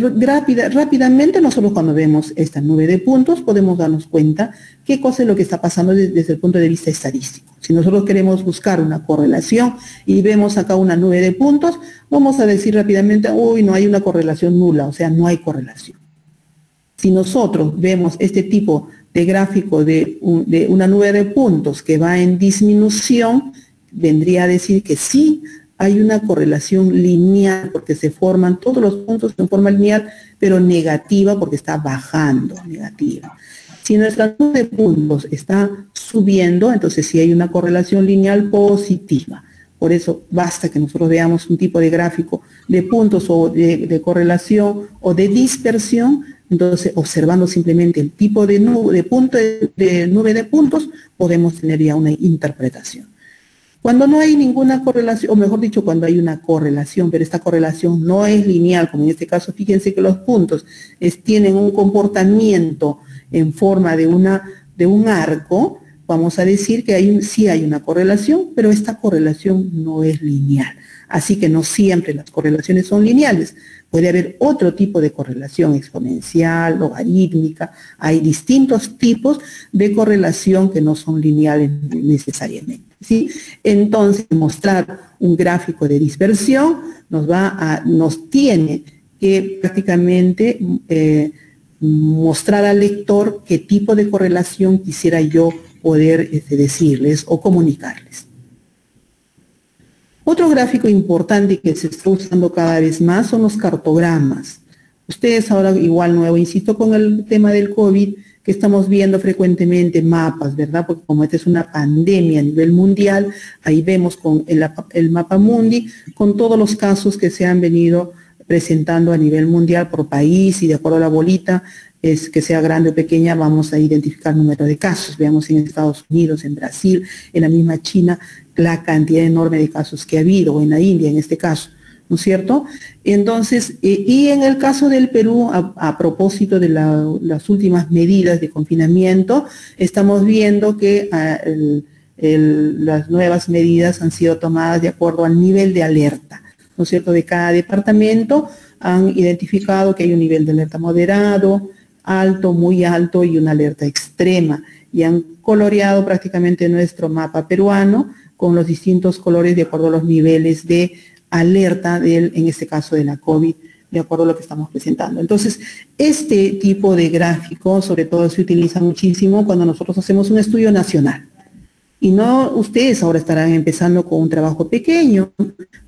[SPEAKER 1] rápidamente nosotros, cuando vemos esta nube de puntos, podemos darnos cuenta qué cosa es lo que está pasando desde el punto de vista estadístico. Si nosotros queremos buscar una correlación y vemos acá una nube de puntos, vamos a decir rápidamente, uy, no hay una correlación nula, o sea, no hay correlación. Si nosotros vemos este tipo de gráfico de una nube de puntos que va en disminución, vendría a decir que sí hay una correlación lineal, porque se forman todos los puntos en forma lineal, pero negativa porque está bajando, negativa. Si nuestra nube de puntos está subiendo, entonces sí hay una correlación lineal positiva. Por eso basta que nosotros veamos un tipo de gráfico de puntos o de correlación o de dispersión. Entonces, observando simplemente el tipo de nube de puntos, podemos tener ya una interpretación. Cuando no hay ninguna correlación, o mejor dicho, cuando hay una correlación, pero esta correlación no es lineal, como en este caso, fíjense que los puntos tienen un comportamiento en forma de un arco, vamos a decir que sí hay una correlación, pero esta correlación no es lineal. Así que no siempre las correlaciones son lineales. Puede haber otro tipo de correlación exponencial, logarítmica. Hay distintos tipos de correlación que no son lineales necesariamente, ¿sí? Entonces, mostrar un gráfico de dispersión nos tiene que prácticamente mostrar al lector qué tipo de correlación quisiera yo poder decirles o comunicarles. Otro gráfico importante que se está usando cada vez más son los cartogramas. Ustedes ahora igual nuevo, insisto con el tema del COVID, que estamos viendo frecuentemente mapas, ¿verdad? Porque como esta es una pandemia a nivel mundial, ahí vemos con el mapa mundi, con todos los casos que se han venido presentando a nivel mundial por país y de acuerdo a la bolita, es que sea grande o pequeña, vamos a identificar el número de casos. Veamos en Estados Unidos, en Brasil, en la misma China, la cantidad enorme de casos que ha habido, o en la India en este caso, ¿no es cierto? Entonces, y en el caso del Perú, a propósito de las últimas medidas de confinamiento, estamos viendo que las nuevas medidas han sido tomadas de acuerdo al nivel de alerta, ¿no es cierto? De cada departamento han identificado que hay un nivel de alerta moderado, alto, muy alto y una alerta extrema, y han coloreado prácticamente nuestro mapa peruano con los distintos colores de acuerdo a los niveles de alerta en este caso de la COVID, de acuerdo a lo que estamos presentando. Entonces, este tipo de gráficos, sobre todo, se utiliza muchísimo cuando nosotros hacemos un estudio nacional. Y no, ustedes ahora estarán empezando con un trabajo pequeño,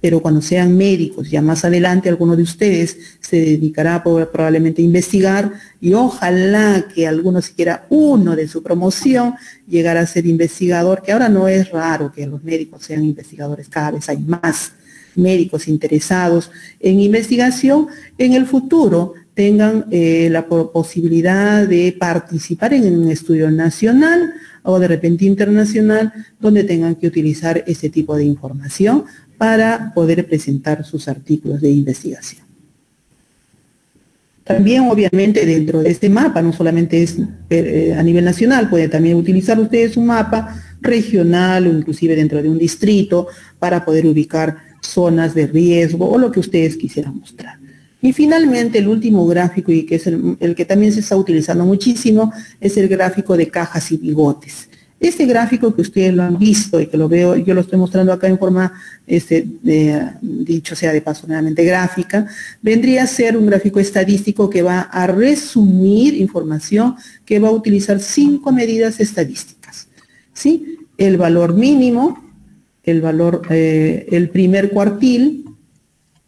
[SPEAKER 1] pero cuando sean médicos, ya más adelante alguno de ustedes se dedicará probablemente a investigar, y ojalá que alguno, siquiera uno de su promoción, llegara a ser investigador, que ahora no es raro que los médicos sean investigadores, cada vez hay más médicos interesados en investigación. En el futuro tengan la posibilidad de participar en un estudio nacional o de repente internacional, donde tengan que utilizar este tipo de información para poder presentar sus artículos de investigación. También, obviamente, dentro de este mapa, no solamente es a nivel nacional, pueden también utilizar ustedes un mapa regional o inclusive dentro de un distrito para poder ubicar zonas de riesgo o lo que ustedes quisieran mostrar. Y finalmente, el último gráfico, y que es el que también se está utilizando muchísimo, es el gráfico de cajas y bigotes. Este gráfico que ustedes lo han visto y que lo veo, yo lo estoy mostrando acá en forma, dicho sea de paso, nuevamente gráfica, vendría a ser un gráfico estadístico que va a resumir información, que va a utilizar 5 medidas estadísticas, ¿sí? El valor mínimo, el valor, el primer cuartil,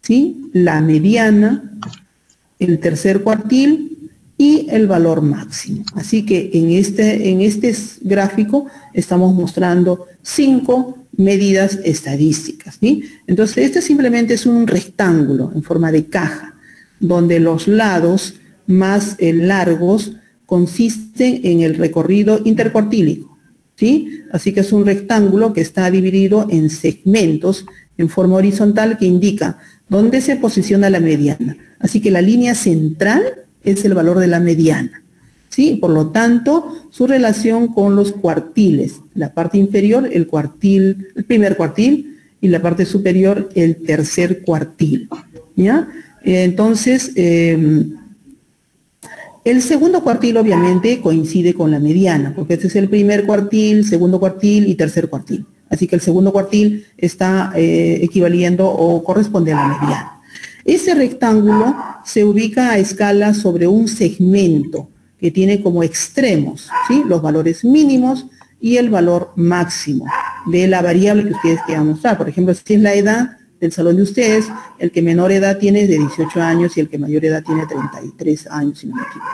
[SPEAKER 1] ¿sí? La mediana, el tercer cuartil y el valor máximo. Así que en este gráfico estamos mostrando 5 medidas estadísticas, ¿sí? Entonces, este simplemente es un rectángulo en forma de caja, donde los lados más largos consisten en el recorrido intercuartílico, ¿sí? Así que es un rectángulo que está dividido en segmentos en forma horizontal que indica dónde se posiciona la mediana. Así que la línea central es el valor de la mediana, ¿sí? Por lo tanto, su relación con los cuartiles, la parte inferior, el primer cuartil, y la parte superior, el tercer cuartil, ¿ya? Entonces, el segundo cuartil obviamente coincide con la mediana, porque este es el primer cuartil, segundo cuartil y tercer cuartil. Así que el segundo cuartil está equivaliendo o corresponde a la mediana. Ese rectángulo se ubica a escala sobre un segmento que tiene como extremos, ¿sí? Los valores mínimos y el valor máximo de la variable que ustedes quieran mostrar. Por ejemplo, si es la edad del salón de ustedes, el que menor edad tiene es de 18 años y el que mayor edad tiene 33 años, si no me equivoco.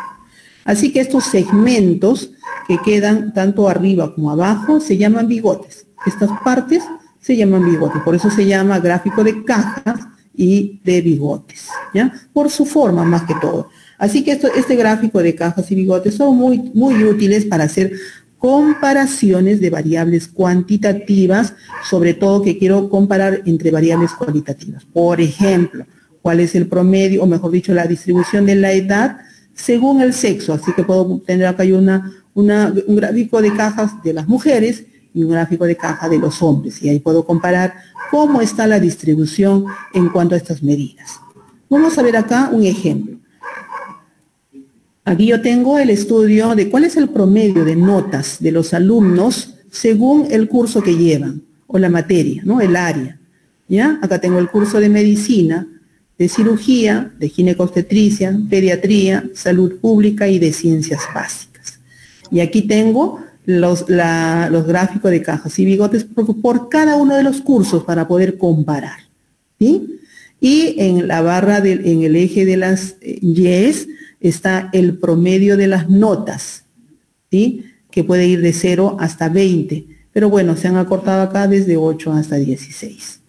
[SPEAKER 1] Así que estos segmentos que quedan tanto arriba como abajo se llaman bigotes. Estas partes se llaman bigotes, por eso se llama gráfico de cajas y de bigotes, ¿ya? Por su forma más que todo. Así que este gráfico de cajas y bigotes son muy, muy útiles para hacer comparaciones de variables cuantitativas, sobre todo que quiero comparar entre variables cualitativas. Por ejemplo, cuál es el promedio, o mejor dicho, la distribución de la edad según el sexo. Así que puedo tener acá un gráfico de cajas de las mujeres y un gráfico de caja de los hombres. Y ahí puedo comparar cómo está la distribución en cuanto a estas medidas. Vamos a ver acá un ejemplo. Aquí yo tengo el estudio de cuál es el promedio de notas de los alumnos según el curso que llevan, o la materia, ¿no? El área. ¿Ya? Acá tengo el curso de medicina, de cirugía, de ginecobstetricia, pediatría, salud pública y de ciencias básicas. Y aquí tengo los gráficos de cajas y bigotes por cada uno de los cursos para poder comparar. ¿Sí? Y en la barra, en el eje de las Yes, está el promedio de las notas, ¿sí? Que puede ir de 0 hasta 20. Pero bueno, se han acortado acá desde 8 hasta 16.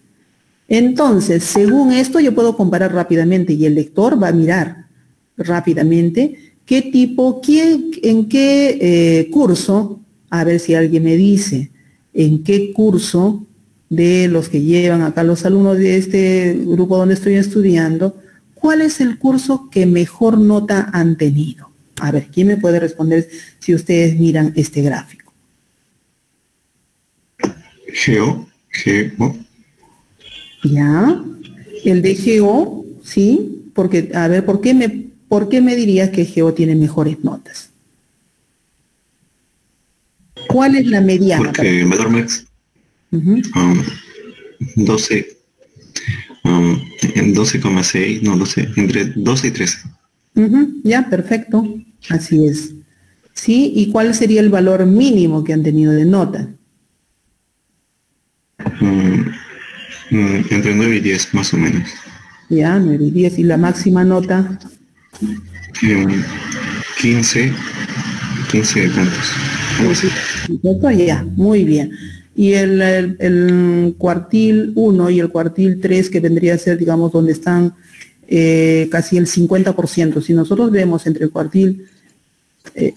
[SPEAKER 1] Entonces, según esto, yo puedo comparar rápidamente y el lector va a mirar rápidamente qué tipo, en qué curso, a ver si alguien me dice, en qué curso de los que llevan acá los alumnos de este grupo donde estoy estudiando, ¿cuál es el curso que mejor nota han tenido? A ver, ¿quién me puede responder si ustedes miran este gráfico?
[SPEAKER 2] Geo.
[SPEAKER 1] Ya, el de Geo, sí, porque, a ver, ¿por qué me dirías que Geo tiene mejores notas? ¿Cuál es la mediana?
[SPEAKER 2] Porque Medormex 12, en 12,6, no lo sé, entre 12 y 13.
[SPEAKER 1] Ya, perfecto, así es. ¿Sí? ¿Y cuál sería el valor mínimo que han tenido de nota?
[SPEAKER 2] Entre 9 y 10, más o menos.
[SPEAKER 1] Ya, 9 y 10. ¿Y la máxima nota?
[SPEAKER 2] 15 puntos.
[SPEAKER 1] Ya, muy bien. Y el cuartil 1 y el cuartil 3, que vendría a ser, digamos, donde están casi el 50%. Si nosotros vemos entre el cuartil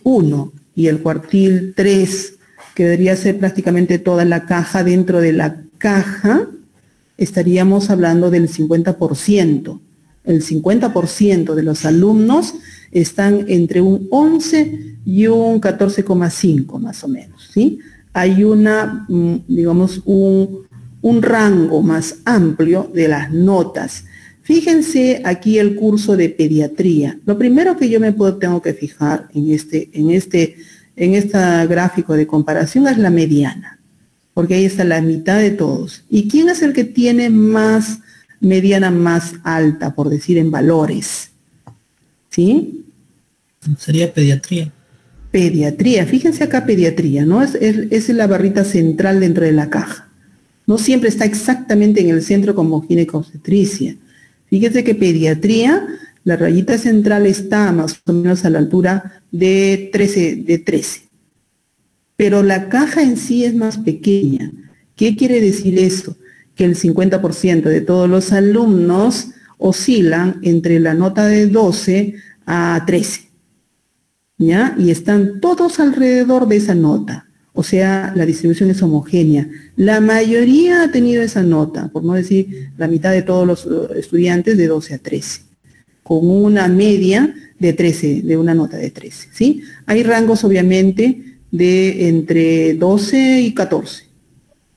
[SPEAKER 1] 1 y el cuartil 3, que debería ser prácticamente toda la caja, dentro de la caja estaríamos hablando del 50%. El 50% de los alumnos están entre un 11 y un 14,5 más o menos, ¿sí? Hay una, digamos, un rango más amplio de las notas. Fíjense aquí el curso de pediatría. Lo primero que yo tengo que fijar en este gráfico de comparación es la mediana, porque ahí está la mitad de todos. ¿Y quién es el que tiene más mediana más alta, por decir en valores? ¿Sí?
[SPEAKER 3] Sería pediatría.
[SPEAKER 1] Pediatría, fíjense acá pediatría, ¿no? Es la barrita central dentro de la caja. No siempre está exactamente en el centro como ginecobstetricia. Fíjense que pediatría, la rayita central está más o menos a la altura de 13. Pero la caja en sí es más pequeña. ¿Qué quiere decir esto? Que el 50% de todos los alumnos oscilan entre la nota de 12 a 13. ¿Ya? Y están todos alrededor de esa nota. O sea, la distribución es homogénea. La mayoría ha tenido esa nota, por no decir la mitad de todos los estudiantes, de 12 a 13, con una media de 13, de una nota de 13, ¿sí? Hay rangos, obviamente, de entre 12 y 14,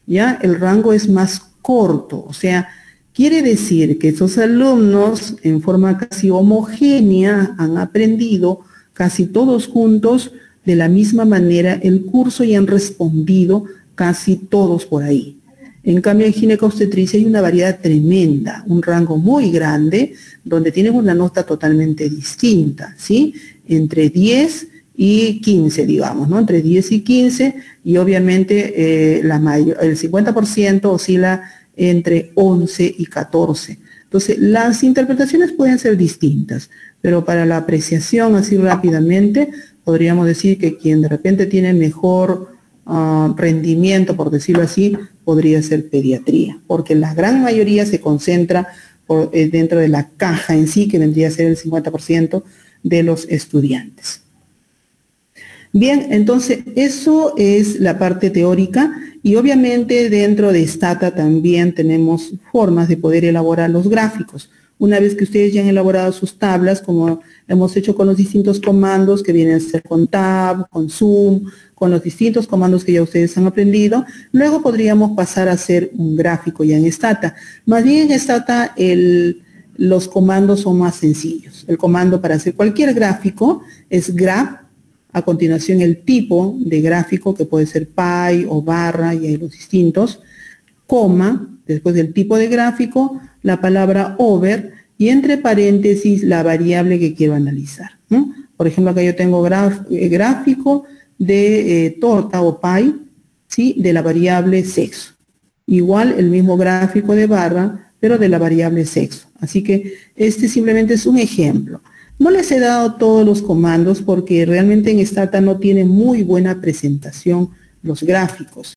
[SPEAKER 1] ¿ya? El rango es más corto, o sea, quiere decir que esos alumnos, en forma casi homogénea, han aprendido casi todos juntos de la misma manera el curso y han respondido casi todos por ahí. En cambio, en ginecobstetricia hay una variedad tremenda, un rango muy grande, donde tienen una nota totalmente distinta, ¿sí? Entre 10 y 15, digamos, ¿no? Entre 10 y 15, y obviamente el 50% oscila entre 11 y 14. Entonces, las interpretaciones pueden ser distintas, pero para la apreciación así rápidamente, podríamos decir que quien de repente tiene mejor rendimiento, por decirlo así, podría ser pediatría, porque la gran mayoría se concentra dentro de la caja en sí, que vendría a ser el 50% de los estudiantes. Bien, entonces eso es la parte teórica y obviamente dentro de Stata también tenemos formas de poder elaborar los gráficos. Una vez que ustedes ya han elaborado sus tablas, como hemos hecho con los distintos comandos que vienen a ser con Tab, con Zoom, con los distintos comandos que ya ustedes han aprendido, luego podríamos pasar a hacer un gráfico ya en Stata. Más bien en Stata los comandos son más sencillos. El comando para hacer cualquier gráfico es graph, a continuación el tipo de gráfico que puede ser pie o barra, y hay los distintos, coma, después del tipo de gráfico, la palabra over y entre paréntesis la variable que quiero analizar, ¿no? Por ejemplo, acá yo tengo gráfico de torta o pie, ¿sí? De la variable sexo. Igual el mismo gráfico de barra, pero de la variable sexo. Así que este simplemente es un ejemplo. No les he dado todos los comandos porque realmente en Stata no tiene muy buena presentación los gráficos.